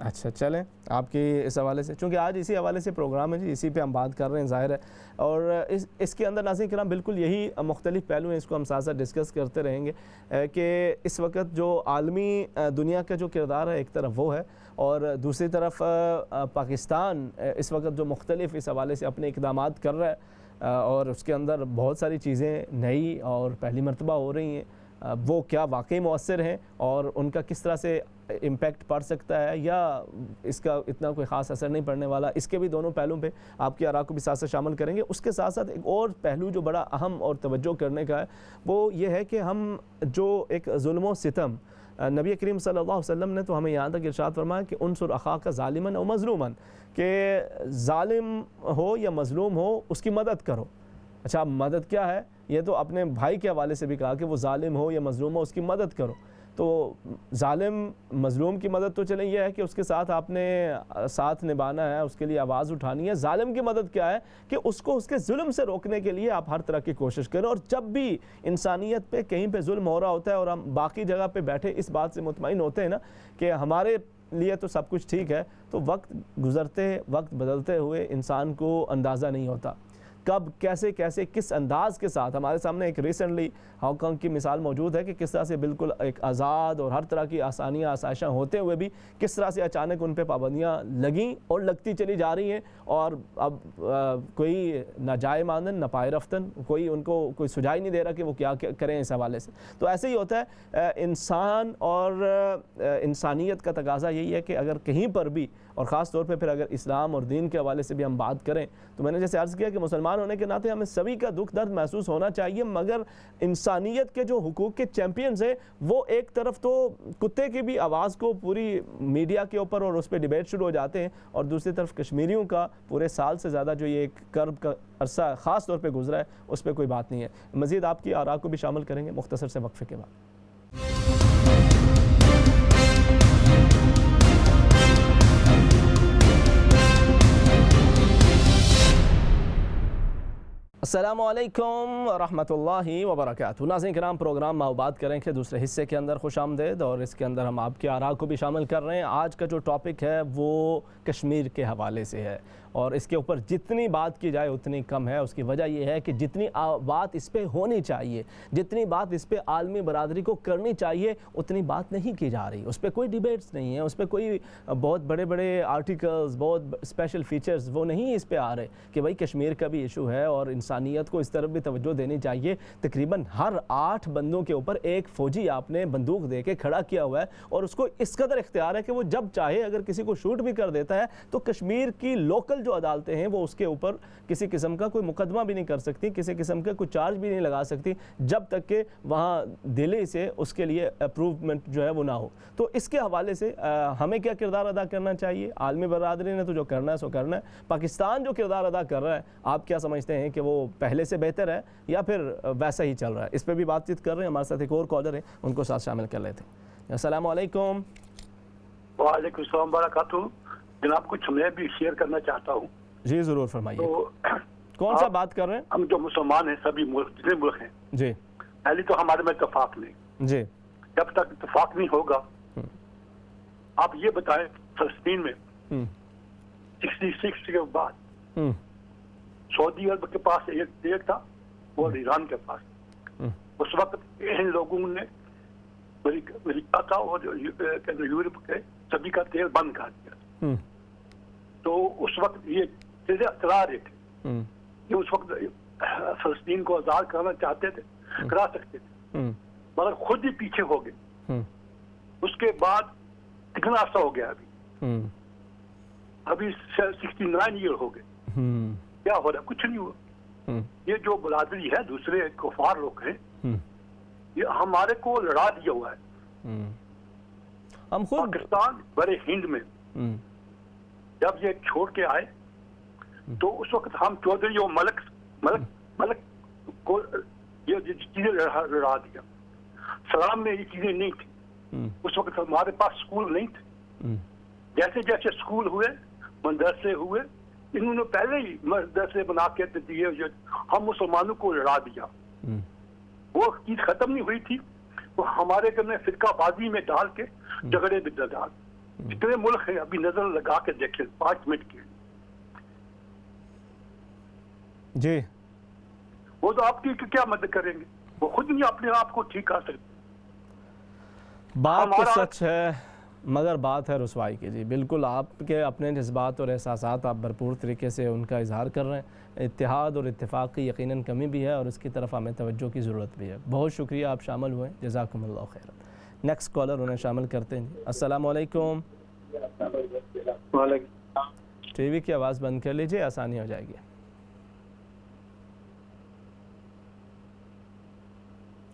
اچھا چلیں آپ کی اس حوالے سے, چونکہ آج اسی حوالے سے پروگرام ہے جی, اسی پہ ہم بات کر رہے ہیں ظاہر ہے, اور اس کے اندر ناظرین کرام بالکل یہی مختلف پہلو ہیں, اس کو ہم ساتھ ساتھ ڈسکس کرتے رہیں گے کہ اس وقت جو عالمی دنیا کا جو کردار ہے ایک طرف وہ ہے, اور دوسری طرف پاکستان اس وقت جو مختلف اس حوالے سے اپنے اقدامات کر رہا ہے اور اس کے اندر بہت ساری چیزیں نئی اور پہلی مرتبہ ہو رہی ہیں, وہ کیا واقعی مؤثر ہیں اور ان کا کس طرح سے امپیکٹ پڑ سکتا ہے یا اس کا اتنا کوئی خاص اثر نہیں پڑنے والا, اس کے بھی دونوں پہلوؤں پہ آپ کی آراء کو بھی ساتھ ساتھ شامل کریں گے. اس کے ساتھ ساتھ ایک اور پہلو جو بڑا اہم اور توجہ کرنے کا ہے وہ یہ ہے کہ ہم جو ایک ظلم و ستم, نبی کریم صلی اللہ علیہ وسلم نے تو ہمیں یہاں تک ارشاد فرمایا کہ انصر اخاک ظالما او مظلوما, کہ ظالم ہو یا مظلوم ہو اس کی مدد کرو. اچھا مدد کیا ہے؟ یہ تو اپنے بھائی کے حوالے سے بھی کہا کہ وہ ظالم ہو یا مظلوم ہو اس کی مدد کرو. تو ظالم مظلوم کی مدد تو چلیں یہ ہے کہ اس کے ساتھ آپ نے ساتھ نبھانا ہے, اس کے لیے آواز اٹھانی ہے. ظالم کی مدد کیا ہے کہ اس کو اس کے ظلم سے روکنے کے لیے آپ ہر طرح کی کوشش کریں. اور جب بھی انسانیت پہ کہیں پہ ظلم ہو رہا ہوتا ہے اور ہم باقی جگہ پہ بیٹھے اس بات سے مطمئن ہوتے ہیں نا کہ ہمارے لیے تو سب کچھ ٹھیک ہے, تو وقت گزرتے وقت بدلتے ہوئے انسان کو اندازہ نہیں ہوتا کب کیسے کس انداز کے ساتھ. ہمارے سامنے ایک ریسنٹلی ہانگ کانگ کی مثال موجود ہے کہ کس طرح سے بالکل ایک آزاد اور ہر طرح کی آسانیاں آسائشاں ہوتے ہوئے بھی کس طرح سے اچانک ان پہ پابندیاں لگیں اور لگتی چلی جا رہی ہیں, اور اب کوئی نہ جائے ماندن نہ پائے رفتن, کوئی ان کو کوئی سجائی نہیں دے رہا کہ وہ کیا کریں اس حوالے سے. تو ایسے ہی ہوتا ہے انسان اور انسانیت کا تقاضا یہی ہے کہ اگر کہیں پر بھی, اور خاص طور پہ پھر اگر اسلام اور دین کے حوالے سے بھی ہم بات کریں, تو میں نے جیسے عرض کیا کہ مسلمان ہونے کے ناطے ہمیں سبھی کا دکھ درد محسوس ہونا چاہیے, مگر انسانیت کے جو حقوق کے چیمپئنز ہیں وہ ایک طرف تو کتے کی بھی آواز کو پوری میڈیا کے اوپر اور اس پہ ڈیبیٹ شروع ہو جاتے ہیں, اور دوسری طرف کشمیریوں کا پورے سال سے زیادہ جو یہ ایک کرب کا عرصہ خاص طور پہ گزرا ہے اس پہ کوئی بات نہیں ہے. مزید آپ کی آراء کو بھی شامل کریں گے مختصر سے وقفے کے بعد. السلام علیکم ورحمۃ اللہ وبرکاتہ۔ ناظرین کرام، پروگرام ماؤ بات کریں کہ دوسرے حصے کے اندر خوش آمدید، اور اس کے اندر ہم آپ کے آراء کو بھی شامل کر رہے ہیں۔ آج کا جو ٹاپک ہے وہ کشمیر کے حوالے سے ہے، اور اس کے اوپر جتنی بات کی جائے اتنی کم ہے۔ اس کی وجہ یہ ہے کہ جتنی بات اس پہ ہونی چاہیے، جتنی بات اس پہ عالمی برادری کو کرنی چاہیے، اتنی بات نہیں کی جا رہی۔ اس پہ کوئی ڈیبیٹس نہیں ہے، اس پہ کوئی بہت بڑے بڑے آرٹیکلز، بہت اسپیشل فیچرز وہ نہیں اس پہ آ رہے کہ بھائی کشمیر کا بھی ایشو ہے اور انسانیت کو اس طرف بھی توجہ دینی چاہیے۔ تقریباً ہر 8 بندوں کے اوپر ایک فوجی آپ نے بندوق دے کے کھڑا کیا ہوا ہے، اور اس کو اس قدر اختیار ہے کہ وہ جب چاہے اگر کسی کو شوٹ بھی کر دیتا ہے تو کشمیر کی لوکل جو عدالتیں ہیں وہ اس کے اوپر کسی قسم کا کوئی مقدمہ بھی نہیں کر سکتی، کسی قسم کا کوئی چارج بھی نہیں لگا سکتی جب تک کہ وہاں دلی سے اس کے لیے اپروومنٹ جو ہے وہ نہ ہو۔ تو اس کے حوالے سے ہمیں کیا کردار ادا کرنا چاہیے؟ عالمی برادری نے تو جو کرنا ہے سو کرنا ہے۔ پاکستان جو کردار ادا کر رہا ہے، آپ کیا سمجھتے ہیں کہ وہ پہلے سے بہتر ہے یا پھر ویسا ہی چل رہا ہے؟ اس پہ بھی بات چیت کر رہے ہیں۔ ہمارے ساتھ ایک اور کالر ہے، ان کو ساتھ شامل کر لیتے ہیں۔ السلام علیکم۔ وعلیکم السلام وبرکاتہ۔ جناب کچھ میں بھی شیئر کرنا چاہتا ہوں۔ جی ضرور فرمائیے، تو کون سا بات کر رہے ہیں؟ ہم جو مسلمان ہیں، سبھی ملک جتنے ملک ہیں، جی پہلے تو ہمارے میں اتفاق نہیں۔ جی جب تک اتفاق نہیں ہوگا، آپ یہ بتائیں فلسطین میں 66 کے بعد سعودی عرب کے پاس ایک تھا اور ایران کے پاس۔ اس وقت ان لوگوں نے امریکہ کا اور یورپ کے سبھی کا تیل بند کر دیا۔ تو اس وقت یہ چیزیں چلا رہے تھے کہ اس وقت فلسطین کو آزاد کرنا چاہتے تھے، کرا سکتے تھے، مگر خود ہی پیچھے ہو گئے۔ اس کے بعد کتنا عرصہ ہو گیا ابھی 69 ایئر ہو گئے۔ کیا ہو رہا ہے؟ کچھ نہیں ہوا۔ یہ جو برادری ہے، دوسرے کفار لوگ ہیں، یہ ہمارے کو لڑا دیا ہوا ہے۔ ہم خود پاکستان بڑے ہند میں جب یہ چھوڑ کے آئے تو اس وقت ہم چودھری اور ملک کو یہ چیزیں لڑا دیا۔ سلام میں یہ چیزیں نہیں تھی۔ اس وقت ہمارے پاس اسکول نہیں تھے۔ جیسے جیسے اسکول ہوئے، مدرسے ہوئے، انہوں نے پہلے ہی مدرسے بنا کے دیے، ہم مسلمانوں کو لڑا دیا۔ وہ چیز ختم نہیں ہوئی تھی، وہ ہمارے گھر میں فرقہ بازی میں ڈال کے جھگڑے بھی ڈال۔ جتنے ملک ہیں ابھی نظر لگا کے دیکھیں 5 منٹ کے، جی وہ تو آپ کی کیا مدد کریں گے؟ وہ خود نہیں اپنے آپ کو ٹھیک کر سکتے۔ بات تو سچ ہے، مگر بات ہے رسوائی کی۔ جی بالکل، آپ کے اپنے جذبات اور احساسات آپ بھرپور طریقے سے ان کا اظہار کر رہے ہیں۔ اتحاد اور اتفاق کی یقیناً کمی بھی ہے، اور اس کی طرف ہمیں توجہ کی ضرورت بھی ہے۔ بہت شکریہ، آپ شامل ہوئے، جزاکم اللہ خیر۔ نیکسٹ کالر انہیں شامل کرتے ہیں۔ السلام علیکم۔ وعلیکم۔ ٹی وی کی آواز بند کر لیجئے، آسانی ہو جائے گی۔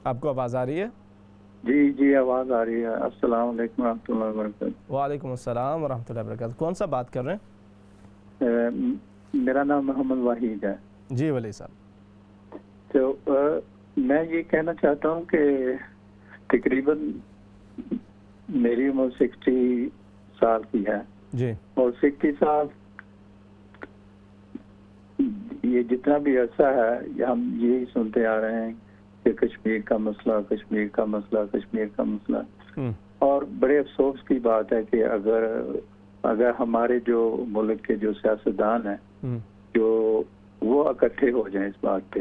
آپ کو آواز آ رہی ہے؟ جی آواز آ رہی ہے۔ السلام علیکم ورحمۃ اللہ وبرکاتہ۔ وعلیکم السلام ورحمۃ اللہ وبرکاتہ۔ کون سا بات کر رہے ہیں؟ میرا نام محمد واحد ہے۔ جی ولی صاحب، تو میں یہ کہنا چاہتا ہوں کہ تقریباً میری عمر 60 سال کی ہے، جی، اور 60 سال یہ جتنا بھی عرصہ ہے ہم یہی سنتے آ رہے ہیں کہ کشمیر کا مسئلہ، کشمیر کا مسئلہ، کشمیر کا مسئلہ۔ اور بڑے افسوس کی بات ہے کہ اگر ہمارے جو ملک کے جو سیاستدان ہیں جو وہ اکٹھے ہو جائیں اس بات پہ،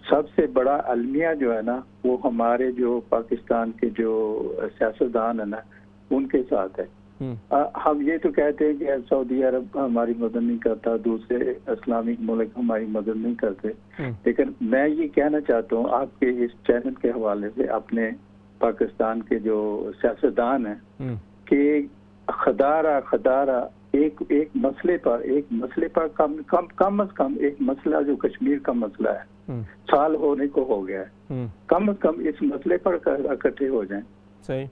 سب سے بڑا المیہ جو ہے نا وہ ہمارے جو پاکستان کے جو سیاستدان ہیں نا ان کے ساتھ ہے۔ ہم یہ تو کہتے ہیں کہ سعودی عرب ہماری مدد نہیں کرتا، دوسرے اسلامک ملک ہماری مدد نہیں کرتے، لیکن میں یہ کہنا چاہتا ہوں آپ کے اس چینل کے حوالے سے اپنے پاکستان کے جو سیاستدان ہیں کہ خدارہ ایک مسئلے پر کم از کم ایک مسئلہ جو کشمیر کا مسئلہ ہے سال ہونے کو ہو گیا ہے، کم از کم اس مسئلے پر اکٹھے ہو جائیں۔ صحیح۔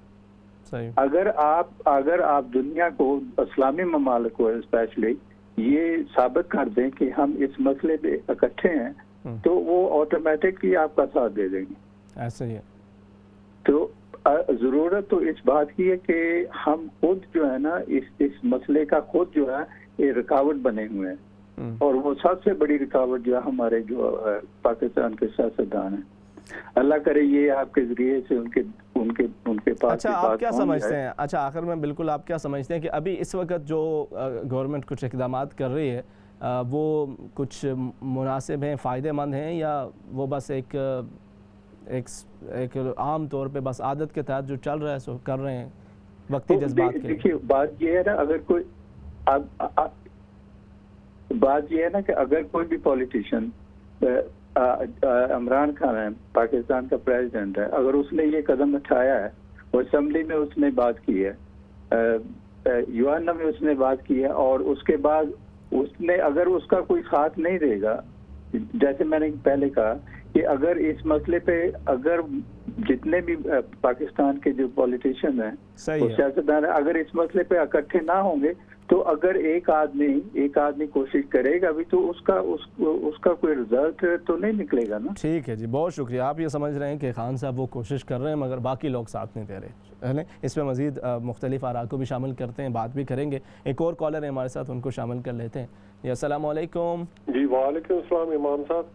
اگر آپ دنیا کو، اسلامی ممالک کو اسپیشلی یہ ثابت کر دیں کہ ہم اس مسئلے پہ اکٹھے ہیں تو وہ آٹومیٹکلی آپ کا ساتھ دے دیں گے۔ ایسا ہی ہے۔ تو ضرورت تو اس بات کی ہے کہ ہم خود جو ہے نا اس مسئلے کا خود جو ہے یہ رکاوٹ بنے ہوئے ہیں۔ اور وہ سب سے بڑی رکاوٹ جو ہے ہمارے جو پاکستان کے سیاستدان ہیں. اللہ کرے یہ آپ کے ذریعے سے ان کے پاس. اچھا آپ کیا سمجھتے ہیں, اچھا آخر میں بالکل آپ کیا سمجھتے ہیں کہ ابھی اس وقت جو گورنمنٹ کچھ اقدامات کر رہی ہے وہ کچھ مناسب ہیں, فائدہ مند ہیں, یا وہ بس ایک عام طور پہ بس عادت کے تحت جو چل رہا ہے سو کر رہے ہیں وقتی جذبات کے؟ دیکھیے بات یہ ہے نا, اگر کوئی بات یہ ہے نا کہ اگر کوئی بھی پولیٹیشین, عمران خان ہے پاکستان کا پریزیڈنٹ ہے, اگر اس نے یہ قدم اٹھایا ہے, وہ اسمبلی میں اس نے بات کی ہے, UN میں اس نے بات کی ہے, اور اس کے بعد اس نے اگر اس کا کوئی ساتھ نہیں دے گا, جیسے میں نے پہلے کہا کہ اگر اس مسئلے پہ اگر جتنے بھی پاکستان کے جو پولیٹیشین ہیں, سیاستدان ہیں, اگر اس مسئلے پہ اکٹھے نہ ہوں گے تو اگر ایک آدمی کوشش کرے گا بھی تو اس کا کوئی رزلٹ تو نہیں نکلے گا نا. ٹھیک ہے جی, بہت شکریہ. آپ یہ سمجھ رہے ہیں کہ خان صاحب وہ کوشش کر رہے ہیں مگر باقی لوگ ساتھ نہیں دے رہے. اس میں مزید مختلف آراء کو بھی شامل کرتے ہیں, بات بھی کریں گے. ایک اور کالر ہے ہمارے ساتھ, ان کو شامل کر لیتے ہیں. جی السلام علیکم. جی وعلیکم السلام امام صاحب.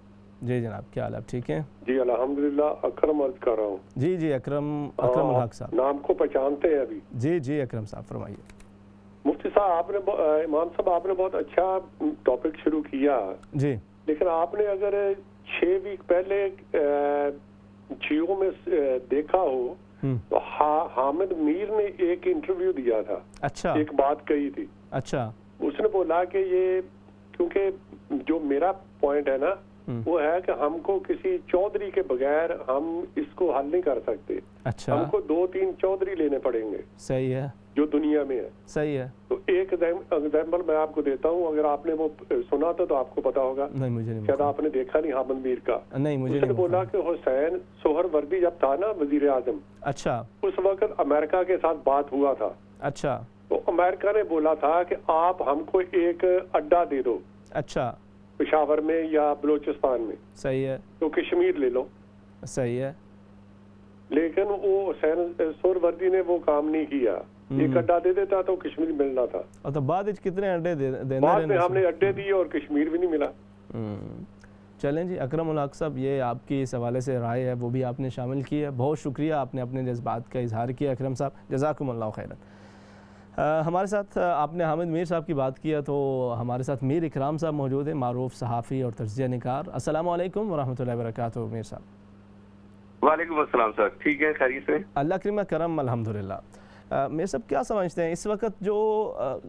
جی جناب, کیا حال ہے, ٹھیک ہیں؟ جی الحمدللہ. اکرم عرض کر رہا ہوں. جی اکرم الحق صاحب. نام کو پہچانتے ہیں ابھی؟ جی اکرم صاحب فرمائیے. مفتی صاحب امام صاحب آپ نے بہت اچھا ٹاپک شروع کیا جی, لیکن آپ نے اگر 6 ویک پہلے جیو میں دیکھا ہو تو حامد میر نے ایک انٹرویو دیا تھا. اچھا, ایک بات کہی تھی. اچھا, اس نے بولا کہ یہ کیونکہ جو میرا پوائنٹ ہے نا وہ ہے کہ ہم کو کسی چودھری کے بغیر ہم اس کو حل نہیں کر سکتے. اچھا, ہم کو 2-3 چودھری لینے پڑیں گے. صحیح ہے, جو دنیا میں ہے. صحیح ہے. تو ایک ایگزامپل میں آپ کو دیتا ہوں, اگر آپ نے وہ سنا تھا تو آپ کو پتا ہوگا. نہیں مجھے نہیں, شاید آپ نے دیکھا نہیں حامد میر کا. نہیں مجھے نہیں. اس نے بولا کہ حسین سہر وردی جب تھا نا وزیر اعظم, اچھا, اس وقت امریکہ کے ساتھ بات ہوا تھا. اچھا, تو امریکہ نے بولا تھا کہ آپ ہم کو ایک اڈا دے دو. اچھا, پشاور میں یا بلوچستان میں. صحیح ہے. تو کشمیر لے لو. صحیح ہے. لیکن وہ حسین سہر وردی نے وہ کام نہیں کیا. ایک اڈا دے دیتا تو کشمیر ملنا تھا. اور تو بعد کتنے اڈے دینے, بعد میں ہم نے اڈے دیے اور کشمیر بھی نہیں ملا. چلیں جی, اکرم الحق صاحب یہ آپ کی اس حوالے سے رائے ہے وہ بھی آپ نے شامل کی ہے. بہت شکریہ, آپ نے اپنے جذبات کا اظہار کیا اکرم صاحب, جزاکم اللہ خیرا. ہمارے ساتھ آپ نے حامد میر صاحب کی بات کیا تو ہمارے ساتھ میر اکرام صاحب موجود ہیں, معروف صحافی اور تجزیہ نگار. السلام علیکم ورحمۃ اللہ وبرکاتہ. میر صاحب. وعلیکم السلام سر, ٹھیک ہے, خیریت سے؟ اللہ کرم کرم الحمدللہ. میر صاحب کیا سمجھتے ہیں اس وقت جو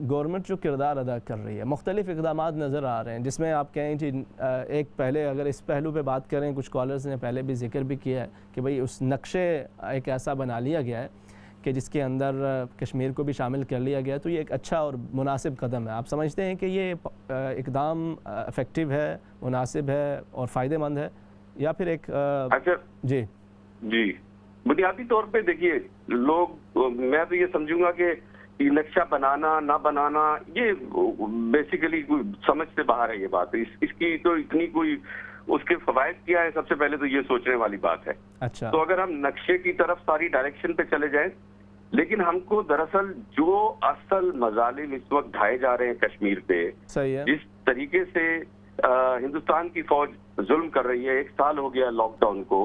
گورنمنٹ جو کردار ادا کر رہی ہے, مختلف اقدامات نظر آ رہے ہیں جس میں آپ کہیں جی ایک پہلے اگر اس پہلو پہ بات کریں, کچھ کالرز نے پہلے بھی ذکر بھی کیا ہے کہ بھئی اس نقشے ایک ایسا بنا لیا گیا ہے کہ جس کے اندر کشمیر کو بھی شامل کر لیا گیا, تو یہ ایک اچھا اور مناسب قدم ہے. آپ سمجھتے ہیں کہ یہ اقدام افیکٹو ہے, مناسب ہے اور فائدہ مند ہے, یا پھر ایک جی بنیادی طور پہ دیکھیے لوگ, میں تو یہ سمجھوں گا کہ یہ نقشہ بنانا نہ بنانا یہ بیسیکلی سمجھ سے باہر ہے. یہ بات اس کی تو اتنی کوئی اس کے فوائد کیا ہے, سب سے پہلے تو یہ سوچنے والی بات ہے. اچھا, تو اگر ہم نقشے کی طرف ساری ڈائریکشن پہ چلے جائیں, لیکن ہم کو دراصل جو اصل مظالم اس وقت ڈھائے جا رہے ہیں کشمیر پہ, جس طریقے سے ہندوستان کی فوج ظلم کر رہی ہے, 1 سال ہو گیا لاک ڈاؤن کو,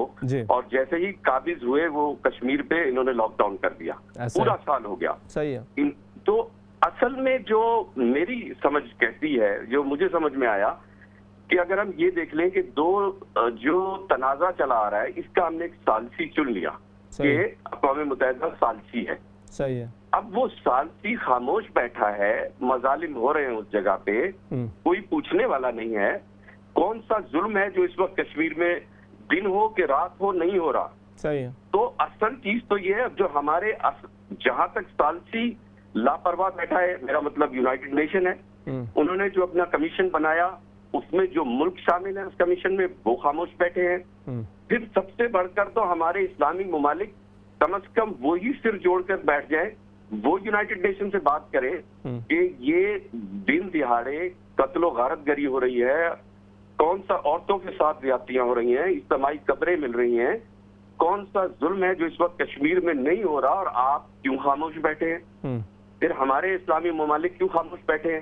اور جیسے ہی قابض ہوئے وہ کشمیر پہ انہوں نے لاک ڈاؤن کر دیا, پورا سال ہو گیا. صحیح ہے. تو اصل میں جو میری سمجھ کہتی ہے, جو مجھے سمجھ میں آیا کہ اگر ہم یہ دیکھ لیں کہ جو تنازع چلا آ رہا ہے اس کا ہم نے ایک ثالثی چن لیا کہ اقوام متحدہ ثالثی ہے. صحیح ہے. اب وہ ثالثی خاموش بیٹھا ہے, مظالم ہو رہے ہیں اس جگہ پہ, کوئی پوچھنے والا نہیں ہے. کون سا ظلم ہے جو اس وقت کشمیر میں دن ہو کہ رات ہو نہیں ہو رہا. صحیح ہے. تو اصل چیز تو یہ ہے جو ہمارے جہاں تک ثالثی لاپرواہ بیٹھا ہے, میرا مطلب یونائٹڈ نیشن ہے, انہوں نے جو اپنا کمیشن بنایا اس میں جو ملک شامل ہیں اس کمیشن میں وہ خاموش بیٹھے ہیں. پھر سب سے بڑھ کر تو ہمارے اسلامی ممالک کم از کم وہی سر جوڑ کر بیٹھ جائیں, وہ یونائٹڈ نیشن سے بات کرے کہ یہ دن دہاڑے قتل و غارت گری ہو رہی ہے, کون سا عورتوں کے ساتھ زیادتیاں ہو رہی ہیں, اجتماعی قبریں مل رہی ہیں, کون سا ظلم ہے جو اس وقت کشمیر میں نہیں ہو رہا اور آپ کیوں خاموش بیٹھے ہیں. پھر ہمارے اسلامی ممالک کیوں خاموش بیٹھے ہیں,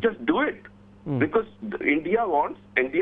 Just do it. Because India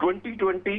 2020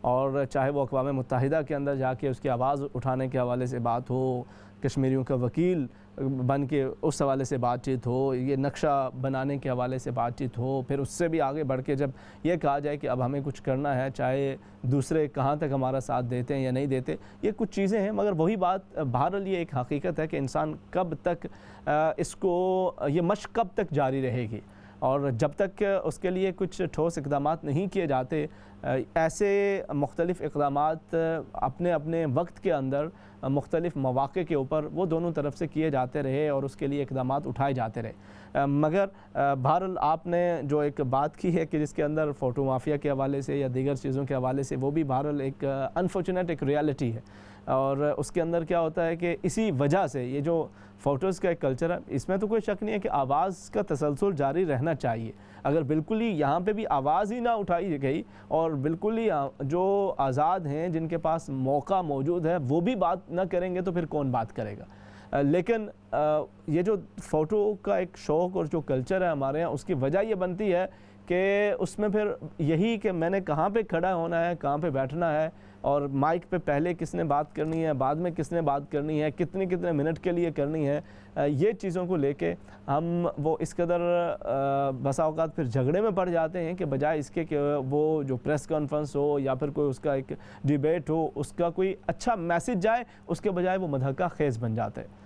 اور چاہے وہ اقوام متحدہ کے اندر جا کے اس کی آواز اٹھانے کے حوالے سے بات ہو، کشمیریوں کا وکیل بن کے اس حوالے سے بات چیت ہو، یہ نقشہ بنانے کے حوالے سے بات چیت ہو، پھر اس سے بھی آگے بڑھ کے جب یہ کہا جائے کہ اب ہمیں کچھ کرنا ہے، چاہے دوسرے کہاں تک ہمارا ساتھ دیتے ہیں یا نہیں دیتے، یہ کچھ چیزیں ہیں، مگر وہی بات بہرحال یہ ایک حقیقت ہے کہ انسان کب تک اس کو یہ مشق کب تک جاری رہے گی، اور جب تک اس کے لیے کچھ ٹھوس اقدامات نہیں کیے جاتے، ایسے مختلف اقدامات اپنے اپنے وقت کے اندر مختلف مواقع کے اوپر وہ دونوں طرف سے کیے جاتے رہے اور اس کے لیے اقدامات اٹھائے جاتے رہے، مگر بہرحال آپ نے جو ایک بات کی ہے کہ جس کے اندر فوٹو مافیا کے حوالے سے یا دیگر چیزوں کے حوالے سے، وہ بھی بہرحال ایک انفارچونیٹ ایک ریالٹی ہے، اور اس کے اندر کیا ہوتا ہے کہ اسی وجہ سے یہ جو فوٹوز کا ایک کلچر ہے، اس میں تو کوئی شک نہیں ہے کہ آواز کا تسلسل جاری رہنا چاہیے۔ اگر بالکل ہی یہاں پہ بھی آواز ہی نہ اٹھائی گئی اور بالکل ہی جو آزاد ہیں جن کے پاس موقع موجود ہے وہ بھی بات نہ کریں گے تو پھر کون بات کرے گا؟ لیکن یہ جو فوٹو کا ایک شوق اور جو کلچر ہے ہمارے یہاں، اس کی وجہ یہ بنتی ہے کہ اس میں پھر یہی کہ میں نے کہاں پہ کھڑا ہونا ہے، کہاں پہ بیٹھنا ہے، اور مائک پہ پہلے کس نے بات کرنی ہے، بعد میں کس نے بات کرنی ہے، کتنے منٹ کے لیے کرنی ہے، یہ چیزوں کو لے کے ہم وہ اس قدر بسا اوقات پھر جھگڑے میں پڑ جاتے ہیں کہ بجائے اس کے کہ وہ جو پریس کانفرنس ہو یا پھر کوئی اس کا ایک ڈیبیٹ ہو، اس کا کوئی اچھا میسج جائے، اس کے بجائے وہ مضحکہ خیز بن جاتے ہیں۔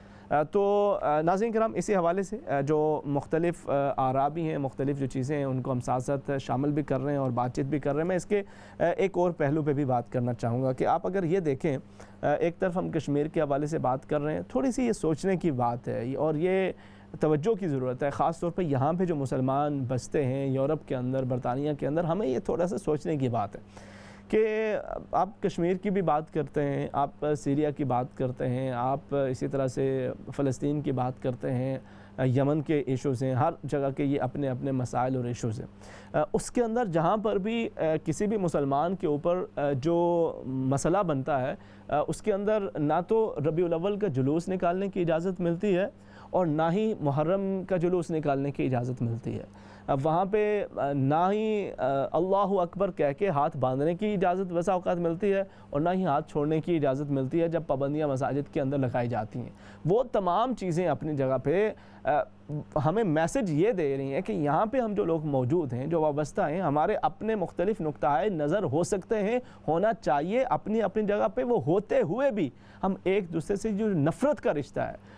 تو ناظرین کرام، اسی حوالے سے جو مختلف آراء بھی ہیں، مختلف جو چیزیں ہیں، ان کو ہم ساتھ ساتھ شامل بھی کر رہے ہیں اور بات چیت بھی کر رہے ہیں۔ میں اس کے ایک اور پہلو پہ بھی بات کرنا چاہوں گا کہ آپ اگر یہ دیکھیں، ایک طرف ہم کشمیر کے حوالے سے بات کر رہے ہیں، تھوڑی سی یہ سوچنے کی بات ہے اور یہ توجہ کی ضرورت ہے، خاص طور پہ یہاں پہ جو مسلمان بستے ہیں یورپ کے اندر، برطانیہ کے اندر، ہمیں یہ تھوڑا سا سوچنے کی بات ہے کہ آپ کشمیر کی بھی بات کرتے ہیں، آپ سیریا کی بات کرتے ہیں، آپ اسی طرح سے فلسطین کی بات کرتے ہیں، یمن کے ایشوز ہیں، ہر جگہ کے یہ اپنے اپنے مسائل اور ایشوز ہیں۔ اس کے اندر جہاں پر بھی کسی بھی مسلمان کے اوپر جو مسئلہ بنتا ہے، اس کے اندر نہ تو ربیع الاول کا جلوس نکالنے کی اجازت ملتی ہے اور نہ ہی محرم کا جلوس نکالنے کی اجازت ملتی ہے۔ وہاں پہ نہ ہی اللہ اکبر کہہ کے ہاتھ باندھنے کی اجازت ویسا اوقات ملتی ہے اور نہ ہی ہاتھ چھوڑنے کی اجازت ملتی ہے جب پابندیاں مساجد کے اندر لگائی جاتی ہیں۔ وہ تمام چیزیں اپنی جگہ پہ ہمیں میسج یہ دے رہی ہیں کہ یہاں پہ ہم جو لوگ موجود ہیں، جو وابستہ ہیں، ہمارے اپنے مختلف نقطۂ نظر ہو سکتے ہیں، ہونا چاہیے اپنی اپنی جگہ پہ، وہ ہوتے ہوئے بھی ہم ایک دوسرے سے جو نفرت کا رشتہ ہے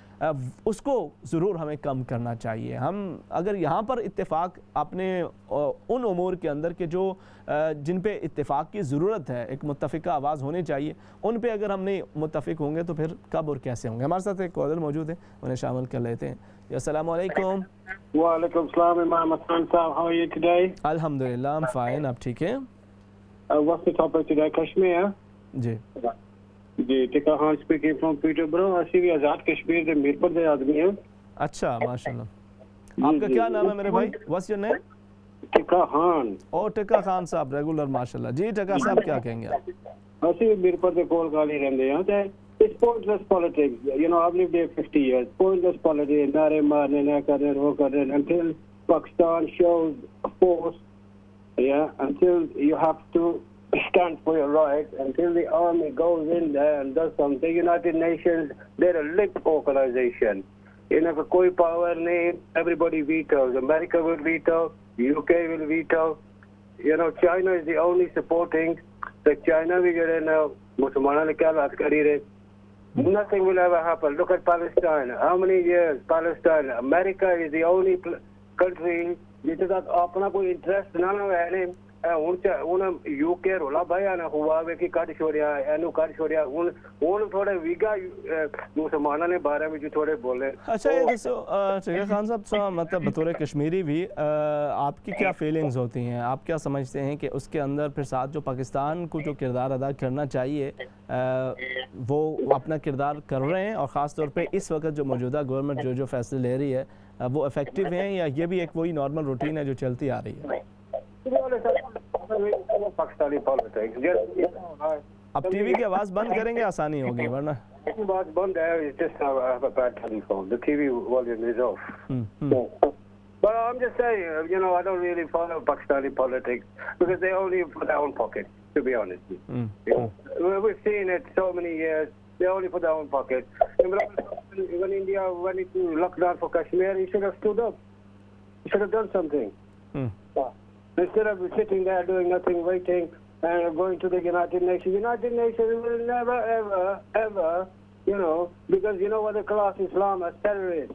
اس کو ضرور ہمیں کم کرنا چاہیے۔ ہم اگر یہاں پر اتفاق اپنے ان امور کے اندر کہ جو جن پہ اتفاق کی ضرورت ہے، ایک متفقہ آواز ہونی چاہیے، ان پہ اگر ہم نہیں متفق ہوں گے تو پھر کب اور کیسے ہوں گے؟ ہمارے ساتھ ایک کالر موجود ہے، انہیں شامل کر لیتے ہیں۔ السلام علیکم۔ وعلیکم السلام امام حسن صاحب، how are you today? الحمدللہ I'm fine، آپ ٹھیک ہیں؟ What's the topic today? Kashmir? G G, tikka Khan speaking from Peterborough۔ اسی بھی آزاد کشمیر کے میرپور دے آدمی ہیں۔ اچھا، ماشاءاللہ۔ آپ کا کیا نام ہے میرے بھائی؟ What's your name؟ Tikka Khan. او ٹکا خان صاحب، ریگولر، ماشاءاللہ۔ جی ٹکا صاحب کیا کہیں گے آپ؟ اسی بھی میرپور دے کول گالی رہندے ہیں تے it's pointless politics. You know, I've lived here 50 years. Pointless politics. نعرے مارنے، نہ کرنے، وہ کرنے until Pakistan shows force. Yeah, until you have to stand for your rights, until the army goes in there and does something. United Nations, they're a linked organization. You know, if koi power nahi, everybody vetoes. America will veto, UK will veto. You know, China is the only supporting. The China we get in now, Musliman ne kya baat kari rahe. Nothing will ever happen. Look at Palestine. How many years Palestine? America is the only country jithe tak apna koi interest na hai ne. In UK رولا بھائی آنا ہوا وے کی کٹ چھوڑیا، اینو کٹ چھوڑیا، ان تھوڑے ویگا مسلمانوں نے بارے میں جو تھوڑے بولے۔ اچھا یہ جیسے ٹکا خان صاحب، مطلب بطور کشمیری بھی آپ کی کیا فیلنگز ہوتی ہیں؟ آپ کیا سمجھتے ہیں کہ اس کے اندر پھر ساتھ جو پاکستان کو جو کردار ادا کرنا چاہیے وہ اپنا کردار کر رہے ہیں، اور خاص طور پہ اس وقت جو موجودہ گورنمنٹ جو فیصلے لے رہی ہے وہ افیکٹو ہیں، یا یہ بھی ایک وہی نارمل روٹین ہے جو چلتی آ رہی ہے؟ پاکستانی پالیٹکس اب ٹی وی کی آواز بند کریں گے آسانی ہوگی، ورنہ بات بند ہے۔ The TV volume is off. But I'm just saying, you know, I don't really follow Pakistani politics because they only for their own pocket. to be honest. We've seen it so many years. They only for their own pocket. When India went into lockdown for Kashmir, he should have stood up. He should have done something. Instead of sitting there doing nothing, waiting, and going to the United Nations. United Nations will never, ever, ever, because what they class Islam as terrorists.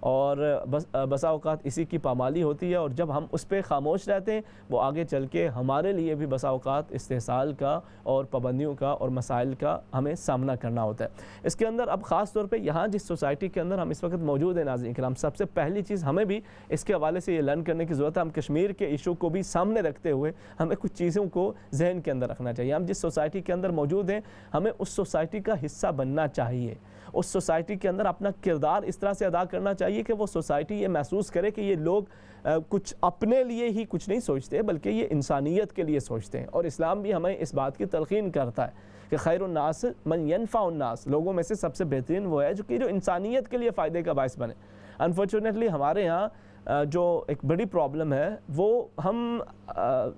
اور بسا اوقات اسی کی پامالی ہوتی ہے، اور جب ہم اس پہ خاموش رہتے ہیں وہ آگے چل کے ہمارے لیے بھی بسا اوقات استحصال کا اور پابندیوں کا اور مسائل کا ہمیں سامنا کرنا ہوتا ہے۔ اس کے اندر اب خاص طور پہ یہاں جس سوسائٹی کے اندر ہم اس وقت موجود ہیں ناظرین کرام، سب سے پہلی چیز ہمیں بھی اس کے حوالے سے یہ لرن کرنے کی ضرورت ہے۔ ہم کشمیر کے ایشو کو بھی سامنے رکھتے ہوئے ہمیں کچھ چیزوں کو ذہن کے اندر رکھنا چاہیے۔ ہم جس سوسائٹی کے اندر موجود ہیں ہمیں اس سوسائٹی کا حصہ بننا چاہیے، اس سوسائٹی کے اندر اپنا کردار اس طرح سے ادا کرنا چاہیے کہ وہ سوسائٹی یہ محسوس کرے کہ یہ لوگ کچھ اپنے لیے ہی کچھ نہیں سوچتے بلکہ یہ انسانیت کے لیے سوچتے ہیں، اور اسلام بھی ہمیں اس بات کی تلقین کرتا ہے کہ خیر الناس من ینفع الناس، لوگوں میں سے سب سے بہترین وہ ہے جو انسانیت کے لیے فائدے کا باعث بنے۔ انفارچونیٹلی ہمارے ہاں جو ایک بڑی پرابلم ہے وہ ہم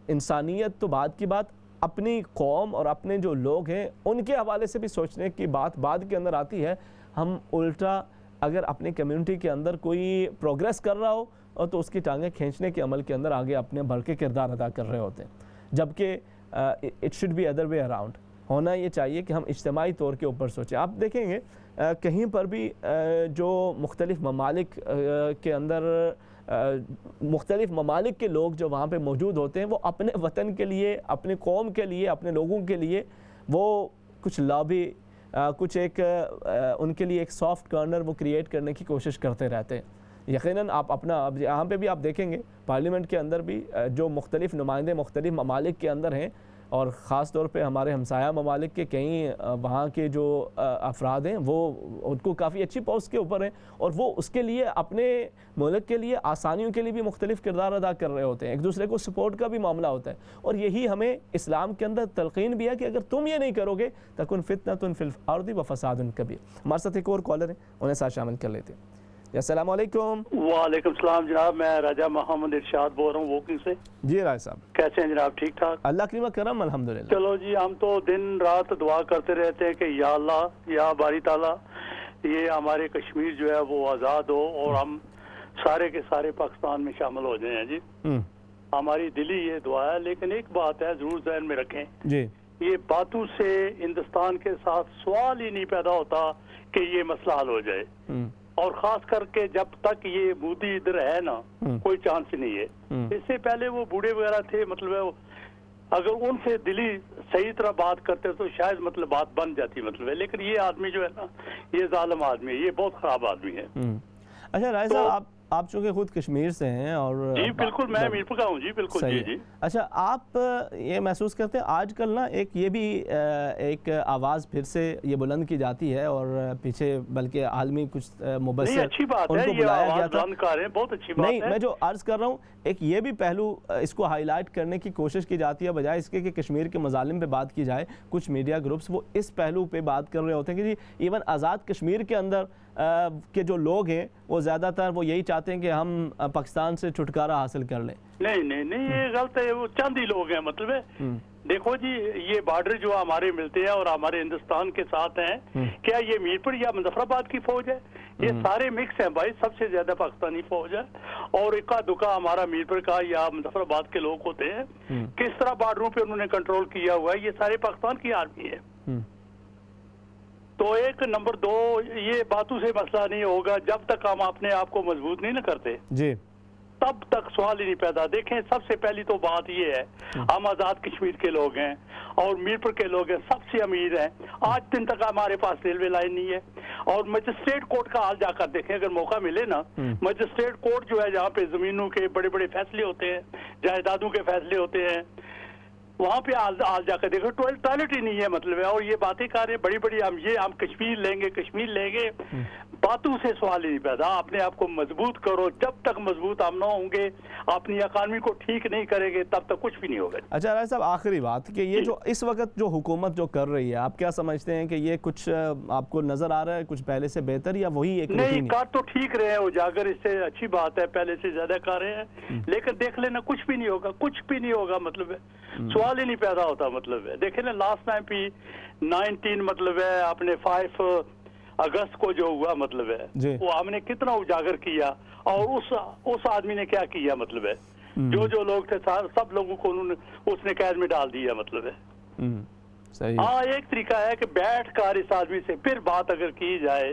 انسانیت تو بعد کی بات، اپنی قوم اور اپنے جو لوگ ہیں ان کے حوالے سے بھی سوچنے کی بات بعد کے اندر آتی ہے۔ ہم الٹا اگر اپنی کمیونٹی کے اندر کوئی پروگریس کر رہا ہو تو اس کی ٹانگیں کھینچنے کے عمل کے اندر آگے اپنے بڑھ کے کردار ادا کر رہے ہوتے ہیں، جبکہ it should be other way around, ہونا یہ چاہیے کہ ہم اجتماعی طور کے اوپر سوچیں۔ آپ دیکھیں گے کہیں پر بھی جو مختلف ممالک کے اندر مختلف ممالک کے لوگ جو وہاں پہ موجود ہوتے ہیں وہ اپنے وطن کے لیے، اپنے قوم کے لیے، اپنے لوگوں کے لیے وہ کچھ لابی، کچھ ایک ان کے لیے ایک سافٹ کارنر وہ کریٹ کرنے کی کوشش کرتے رہتے ہیں۔ یقیناً آپ اپنا اب یہاں پہ بھی آپ دیکھیں گے پارلیمنٹ کے اندر بھی جو مختلف نمائندے مختلف ممالک کے اندر ہیں، اور خاص طور پہ ہمارے ہمسایہ ممالک کے کئی وہاں کے جو افراد ہیں وہ ان کو کافی اچھی پوسٹ کے اوپر ہیں، اور وہ اس کے لیے اپنے ملک کے لیے آسانیوں کے لیے بھی مختلف کردار ادا کر رہے ہوتے ہیں، ایک دوسرے کو سپورٹ کا بھی معاملہ ہوتا ہے، اور یہی ہمیں اسلام کے اندر تلقین بھی ہے کہ اگر تم یہ نہیں کرو گے تکن فتنۃ فی الارض وفساد کبیر۔ ہمارے ساتھ ایک اور کالر ہیں، انہیں ساتھ شامل کر لیتے ہیں۔ السلام علیکم۔ وعلیکم السلام جناب، میں راجہ محمد ارشاد بول رہا ہوں ووکنگ سے۔ جی راجہ صاحب کیسے ہیں جناب؟ ٹھیک ٹھاک، اللہ کریم و کرم، الحمدللہ۔ چلو جی، ہم تو دن رات دعا کرتے رہتے ہیں کہ یا اللہ یا باری تعالیٰ یہ ہمارے کشمیر جو ہے وہ آزاد ہو اور ہم سارے کے سارے پاکستان میں شامل ہو جائیں جی۔ ہماری دلی یہ دعا ہے، لیکن ایک بات ہے ضرور ذہن میں رکھیں جی، یہ باتوں سے ہندوستان کے ساتھ سوال ہی نہیں پیدا ہوتا کہ یہ مسئلہ حل ہو جائے، اور خاص کر کے جب تک یہ مودی ادھر ہے نا کوئی چانس نہیں ہے۔ اس سے پہلے وہ بوڑھے وغیرہ تھے، مطلب اگر ان سے دلی صحیح طرح بات کرتے تو شاید مطلب بات بن جاتی، مطلب ہے، لیکن یہ آدمی جو ہے نا یہ ظالم آدمی ہے، یہ بہت خراب آدمی ہے۔ اچھا راجہ صاحب، آپ چونکہ خود کشمیر سے ہیں اور جی بالکل میں میرپور کا ہوں، جی بالکل جی جی۔ اچھا، آپ یہ محسوس کرتے ہیں آج کل نا ایک یہ بھی ایک آواز پھر سے یہ بلند کی جاتی ہے، اور پیچھے بلکہ عالمی کچھ مبصر اچھی بات ہے، یہ آواز بلند کر رہے ہیں، بہت اچھی بات ہے۔ نہیں، میں جو عرض کر رہا ہوں ایک یہ بھی پہلو اس کو ہائی لائٹ کرنے کی کوشش کی جاتی ہے، بجائے اس کے کہ کشمیر کے مظالم پہ بات کی جائے، کچھ میڈیا گروپس وہ اس پہلو پہ بات کر رہے ہوتے ہیں کہ جی ایون آزاد کشمیر کے اندر کے جو لوگ ہیں وہ زیادہ تر وہ یہی چاہتے ہیں کہ ہم پاکستان سے چھٹکارا حاصل کر لیں۔ نہیں یہ غلط ہے، وہ چند ہی لوگ ہیں، مطلب ہے دیکھو جی یہ بارڈر جو ہمارے ملتے ہیں اور ہمارے ہندوستان کے ساتھ ہیں، کیا یہ میرپور یا مظفر آباد کی فوج ہے؟ یہ سارے مکس ہیں بھائی، سب سے زیادہ پاکستانی فوج ہے، اور اکا دکا ہمارا میرپور کا یا مظفر آباد کے لوگ ہوتے ہیں۔ کس طرح بارڈروں پہ انہوں نے کنٹرول کیا ہوا ہے، یہ سارے پاکستان کی آرمی ہے۔ تو ایک نمبر دو، یہ باتوں سے مسئلہ نہیں ہوگا جب تک ہم اپنے آپ کو مضبوط نہیں کرتے جی، تب تک سوال ہی نہیں پیدا۔ دیکھیں سب سے پہلی تو بات یہ ہے ہم آزاد کشمیر کے لوگ ہیں اور میرپور کے لوگ ہیں، سب سے امیر ہیں۔ آج دن تک ہمارے پاس ریلوے لائن نہیں ہے، اور مجسٹریٹ کورٹ کا حال جا کر دیکھیں اگر موقع ملے نا، مجسٹریٹ کورٹ جو ہے جہاں پہ زمینوں کے بڑے بڑے فیصلے ہوتے ہیں، جائیدادوں کے فیصلے ہوتے ہیں، وہاں پہ آل جا کر دیکھو ٹوائلٹ ہی نہیں ہے، مطلب ہے۔ اور یہ باتیں کر رہے ہیں بڑی بڑی، ہم کشمیر لیں گے، باتوں سے سوال ہی نہیں پیدا۔ اپنے آپ کو مضبوط کرو، جب تک مضبوط ہم نہ ہوں گے، اپنی اکانومی کو ٹھیک نہیں کریں گے تب تک کچھ بھی نہیں ہوگا۔ اچھا راجہ صاحب، آخری بات کہ یہ جو اس وقت جو حکومت جو کر رہی ہے، آپ کیا سمجھتے ہیں کہ یہ کچھ آپ کو نظر آ رہا ہے کچھ پہلے سے بہتر، یا وہی ایک روٹین ہے؟ نہیں، کار تو ٹھیک رہے ہیں اجاگر، اس سے اچھی بات ہے، پہلے سے زیادہ کر رہے ہیں، لیکن دیکھ لینا کچھ بھی نہیں ہوگا، کچھ بھی نہیں ہوگا، مطلب ہے سوال ہی نہیں پیدا ہوتا، مطلب ہے۔ دیکھیں نا لاسٹ ٹائم پہ 19 مطلب ہے اپنے 5 اگست کو جو ہوا، مطلب ہے وہ ہم نے کتنا اجاگر کیا، اور اس آدمی نے کیا کیا، مطلب ہے جو لوگ تھے سب لوگوں کو اس نے قید میں ڈال دیا، مطلب ہے۔ ہاں ایک طریقہ ہے کہ بیٹھ کر اس آدمی سے پھر بات اگر کی جائے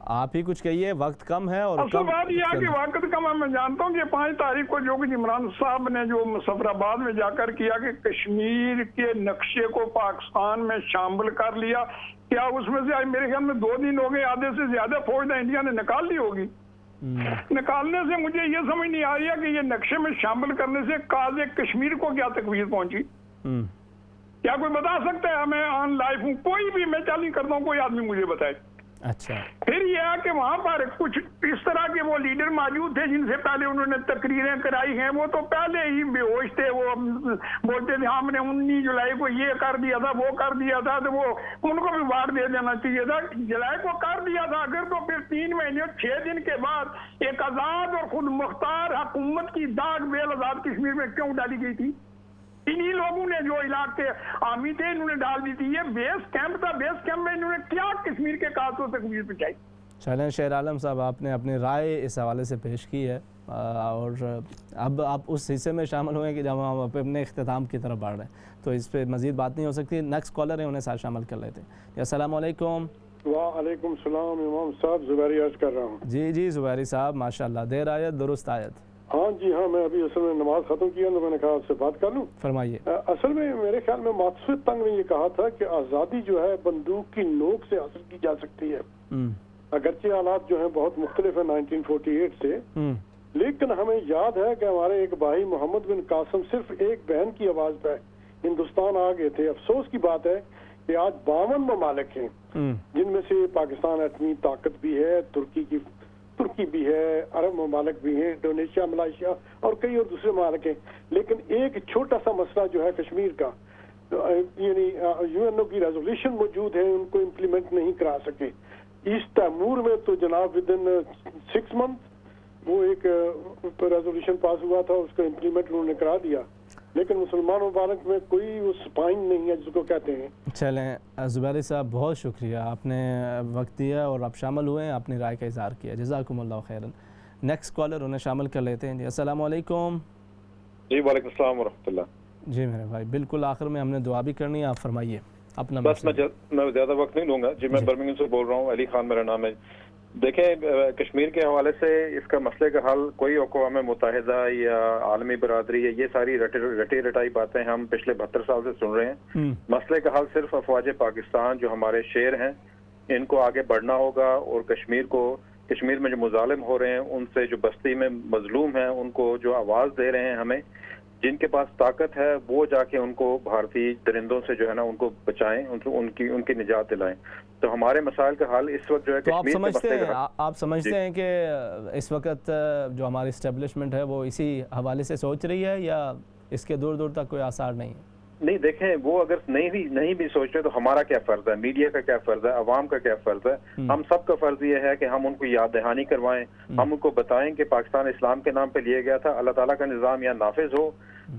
آپ ہی کچھ کہیے، وقت کم ہے اور اصل بات یہ ہے کہ وقت کم ہے. میں جانتا ہوں کہ 5 تاریخ کو جو کہ عمران صاحب نے جو مظفرآباد میں جا کر کیا کہ کشمیر کے نقشے کو پاکستان میں شامل کر لیا، کیا اس میں سے میرے خیال میں 2 دن ہو گئے، آدھے سے زیادہ فوج انڈیا نے نکال لی ہوگی. نکالنے سے مجھے یہ سمجھ نہیں آ رہی ہے کہ یہ نقشے میں شامل کرنے سے قاضی کشمیر کو کیا تکلیف پہنچی. کیا کوئی بتا سکتا ہے؟ میں آن لائف ہوں، کوئی بھی میں چیلنج کرتا ہوں، کوئی آدمی مجھے بتائے. اچھا پھر یہ ہے کہ وہاں پر کچھ اس طرح کے وہ لیڈر موجود تھے جن سے پہلے انہوں نے تقریریں کرائی ہیں، وہ تو پہلے ہی بے ہوش تھے. وہ بولتے تھے ہم نے 19 جولائی کو یہ کر دیا تھا، وہ کر دیا تھا، تو وہ ان کو بھی وارڈ دے دینا چاہیے تھا. جولائی کو کر دیا تھا اگر، تو پھر 3 مہینے اور 6 دن کے بعد ایک آزاد اور خود مختار حکومت کی داغ بیل آزاد کشمیر میں کیوں ڈالی گئی تھی؟ انہی لوگوں نے جو علاقے عامی تھے انہوں نے ڈال دی تھی. یہ بیس کیمپ تھا، بیس کیمپ میں انہوں نے کیا کشمیر کے قاتلوں سے تکلیف پہنچائی. چلیں شیر عالم صاحب، آپ نے اپنی رائے اس حوالے سے پیش کی ہے، اور اب آپ اس حصے میں شامل ہوئے کہ جب ہم اپنے اختتام کی طرف بڑھ رہے ہیں تو اس پہ مزید بات نہیں ہو سکتی. نیکسٹ کالر ہیں، انہیں ساتھ شامل کر لیتے ہیں. السلام علیکم. وعلیکم السلام امام صاحب، زبیری عرض کر رہا ہوں. جی زبیری صاحب، ماشاءاللہ، دیر آیت درست آیت. ہاں جی ہاں، میں ابھی اصل میں نماز ختم کیا تو میں نے کہا آپ سے بات کر لوں. فرمائیے. اصل میں میرے خیال میں مقصود تنگ نے یہ کہا تھا کہ آزادی جو ہے بندوق کی نوک سے حاصل کی جا سکتی ہے، اگرچہ حالات جو ہیں بہت مختلف ہیں 1948 سے، لیکن ہمیں یاد ہے کہ ہمارے ایک بھائی محمد بن قاسم صرف ایک بہن کی آواز پہ ہندوستان آ گئے تھے. افسوس کی بات ہے کہ آج 52 ممالک ہیں جن میں سے پاکستان ایٹمی طاقت بھی ہے، ترکی بھی ہے، عرب ممالک بھی ہیں، انڈونیشیا، ملائیشیا اور کئی اور دوسرے ممالک ہیں. لیکن ایک چھوٹا سا مسئلہ جو ہے کشمیر کا، یعنی یو این او کی ریزولوشن موجود ہے، ان کو امپلیمنٹ نہیں کرا سکے. ایسٹ تیمور میں تو جناب ودن 6 منتھ وہ ایک ریزولوشن پاس ہوا تھا، اس کو امپلیمنٹ انہوں نے کرا دیا، لیکن مسلمان ممالک میں کوئی وہ سپائن نہیں ہے جس کو کہتے ہیں. چلیں زبیری صاحب، بہت شکریہ، آپ نے وقت دیا اور آپ شامل ہوئے ہیں، اپنی رائے کا اظہار کیا، جزاکم اللہ خیراً. نیکسٹ کالر، انہیں شامل کر لیتے ہیں. جی السلام علیکم. جی وعلیکم السلام ورحمۃ اللہ. جی میرے بھائی، بالکل آخر میں ہم نے دعا بھی کرنی ہے، آپ فرمائیے اپنا. بس میں زیادہ وقت نہیں لوں گا. جی میں برمنگھم سے بول رہا ہوں، علی خان میرا نام ہے. دیکھیں، کشمیر کے حوالے سے اس کا مسئلے کا حل کوئی اقوام متحدہ یا عالمی برادری ہے، یہ ساری رٹی رٹائی باتیں ہم پچھلے 72 سال سے سن رہے ہیں. مسئلے کا حل صرف افواج پاکستان جو ہمارے شیر ہیں ان کو آگے بڑھنا ہوگا، اور کشمیر میں جو مظالم ہو رہے ہیں، ان سے جو بستی میں مظلوم ہیں ان کو جو آواز دے رہے ہیں، ہمیں جن کے پاس طاقت ہے وہ جا کے ان کو بھارتی درندوں سے جو ہے نا ان کو بچائیں، ان کی نجات دلائیں. تو ہمارے مسائل کا حل اس وقت جو ہے آپ سمجھتے ہیں کہ اس وقت جو ہماری اسٹیبلشمنٹ ہے وہ اسی حوالے سے سوچ رہی ہے، یا اس کے دور دور تک کوئی آثار نہیں ہے؟ نہیں، دیکھیں، وہ اگر نہیں بھی سوچ رہے تو ہمارا کیا فرض ہے، میڈیا کا کیا فرض ہے، عوام کا کیا فرض ہے؟ ہم سب کا فرض یہ ہے کہ ہم ان کو یاد دہانی کروائیں، ہم ان کو بتائیں کہ پاکستان اسلام کے نام پہ لیا گیا تھا، اللہ تعالیٰ کا نظام یا نافذ ہو،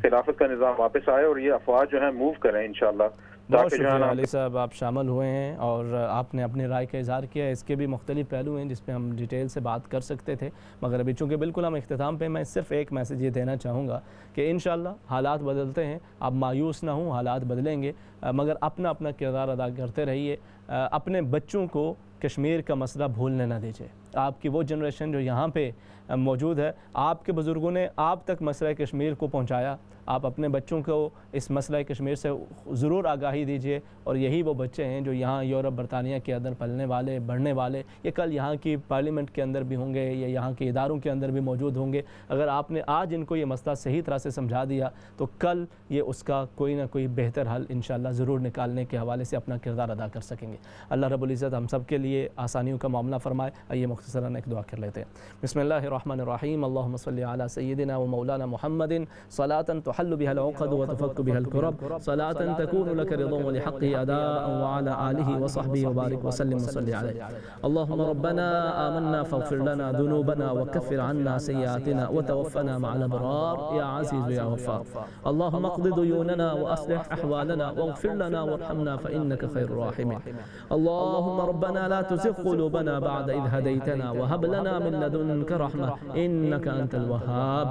خلافت کا نظام واپس آئے، اور یہ افواج جو ہیں موو کریں انشاءاللہ. بہت شکریہ علی صاحب، آپ شامل ہوئے ہیں اور آپ نے اپنی رائے کا اظہار کیا. اس کے بھی مختلف پہلو ہیں جس پہ ہم ڈیٹیل سے بات کر سکتے تھے، مگر ابھی چونکہ بالکل ہم اختتام پہ، میں صرف ایک میسیج یہ دینا چاہوں گا کہ انشاءاللہ حالات بدلتے ہیں، آپ مایوس نہ ہوں، حالات بدلیں گے، مگر اپنا کردار ادا کرتے رہیے. اپنے بچوں کو کشمیر کا مسئلہ بھولنے نہ دیجیے. آپ کی وہ جنریشن جو یہاں پہ موجود ہے، آپ کے بزرگوں نے آپ تک مسئلہ کشمیر کو پہنچایا، آپ اپنے بچوں کو اس مسئلہ کشمیر سے ضرور آگاہی دیجیے. اور یہی وہ بچے ہیں جو یہاں یورپ برطانیہ کے اندر پلنے والے، بڑھنے والے، یہ کل یہاں کی پارلیمنٹ کے اندر بھی ہوں گے یا یہاں کے اداروں کے اندر بھی موجود ہوں گے. اگر آپ نے آج ان کو یہ مسئلہ صحیح طرح سے سمجھا دیا تو کل یہ اس کا کوئی نہ کوئی بہتر حل انشاءاللہ ضرور نکالنے کے حوالے سے اپنا کردار ادا کر سکیں گے. اللہ رب العزت ہم سب کے لیے آسانیوں کا معاملہ فرمائے. آئیے مختصراً ایک دعا کر لیتے ہیں. بسم اللہ الرحمن الرحیم. اللہم صلی علی سیدنا و مولانا محمد صلاة تحل بها العقد وتفك بها الكرب، صلاة تكون لك رضا ولحقه أداء، وعلى آله وصحبه وبارك وسلم وصلي عليه. اللهم ربنا آمنا فاغفر لنا ذنوبنا وكفر عنا سيئاتنا وتوفنا مع الأبرار يا عزيز يا غفار. اللهم اقض ديوننا وأصلح أحوالنا واغفر لنا وارحمنا فإنك خير الراحمين. اللهم ربنا لا تزغ قلوبنا بعد إذ هديتنا وهب لنا من لدنك رحمة إنك أنت الوهاب.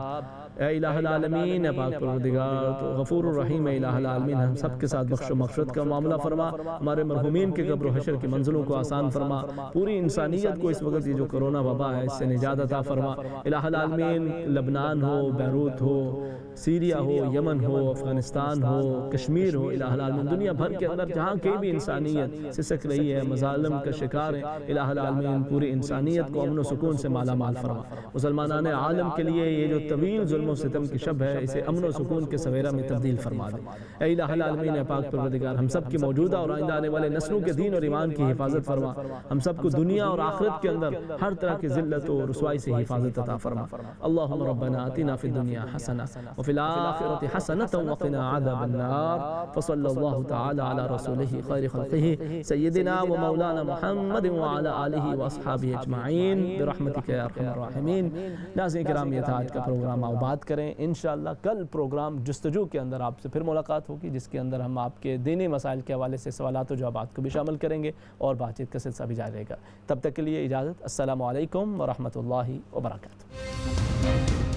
اے الہ العالمین اے پاک پروردگار تو غفور الرحیم اے الہ العالمین ہم سب کے ساتھ بخش و مغفرت کا معاملہ فرما، ہمارے مرحومین کے قبر و حشر کی منزلوں کو آسان فرما، پوری انسانیت کو اس وقت یہ جو کرونا وبا ہے اس سے نجات عطا فرما۔ الہ العالمین لبنان ہو، بیروت ہو، سیریا ہو، یمن ہو، افغانستان ہو، کشمیر ہو، الہ العالمین دنیا بھر کے اندر جہاں کہیں بھی انسانیت سسک رہی ہے، مظالم کا شکار ہے، الہ العالمین پوری انسانیت کو امن و سکون سے مالا مال فرما۔ مسلمانان عالم کے لیے یہ جو طویل ظلم و ستم کی شب ہے اسے امن و سکون کے سویرا میں تبدیل فرما دے۔ اے الہ العالمین اے پاک پروردگار ہم سب کی موجودہ اور آئندہ آنے والے نسلوں کے دین اور ایمان کی حفاظت فرما، ہم سب کو دنیا اور آخرت کے اندر ہر طرح کی ذلت و رسوائی سے حفاظت عطا فرما۔ اللہم ربنا آتنا فی الدنیا حسنہ وفی الآخرۃ حسنۃ وقنا عذاب النار، فصلی اللہ تعالی علی رسولہ خیر خلقہ سیدنا و مولانا محمد وعلی آلہ واصحابہ اجمعین برحمتک یا ارحم الراحمین۔ ناظرین کرام یہ تھا آج کا پروگرام، آپ بات کریں انشاءاللہ کل پروگرام جستجو کے اندر آپ سے پھر ملاقات ہوگی، جس کے اندر ہم آپ کے دینی مسائل کے حوالے سے سوالات و جوابات کو بھی شامل کریں گے اور بات چیت کا سلسلہ بھی جاری رہے گا۔ تب تک کے لیے اجازت، السلام علیکم ورحمۃ اللہ وبرکاتہ۔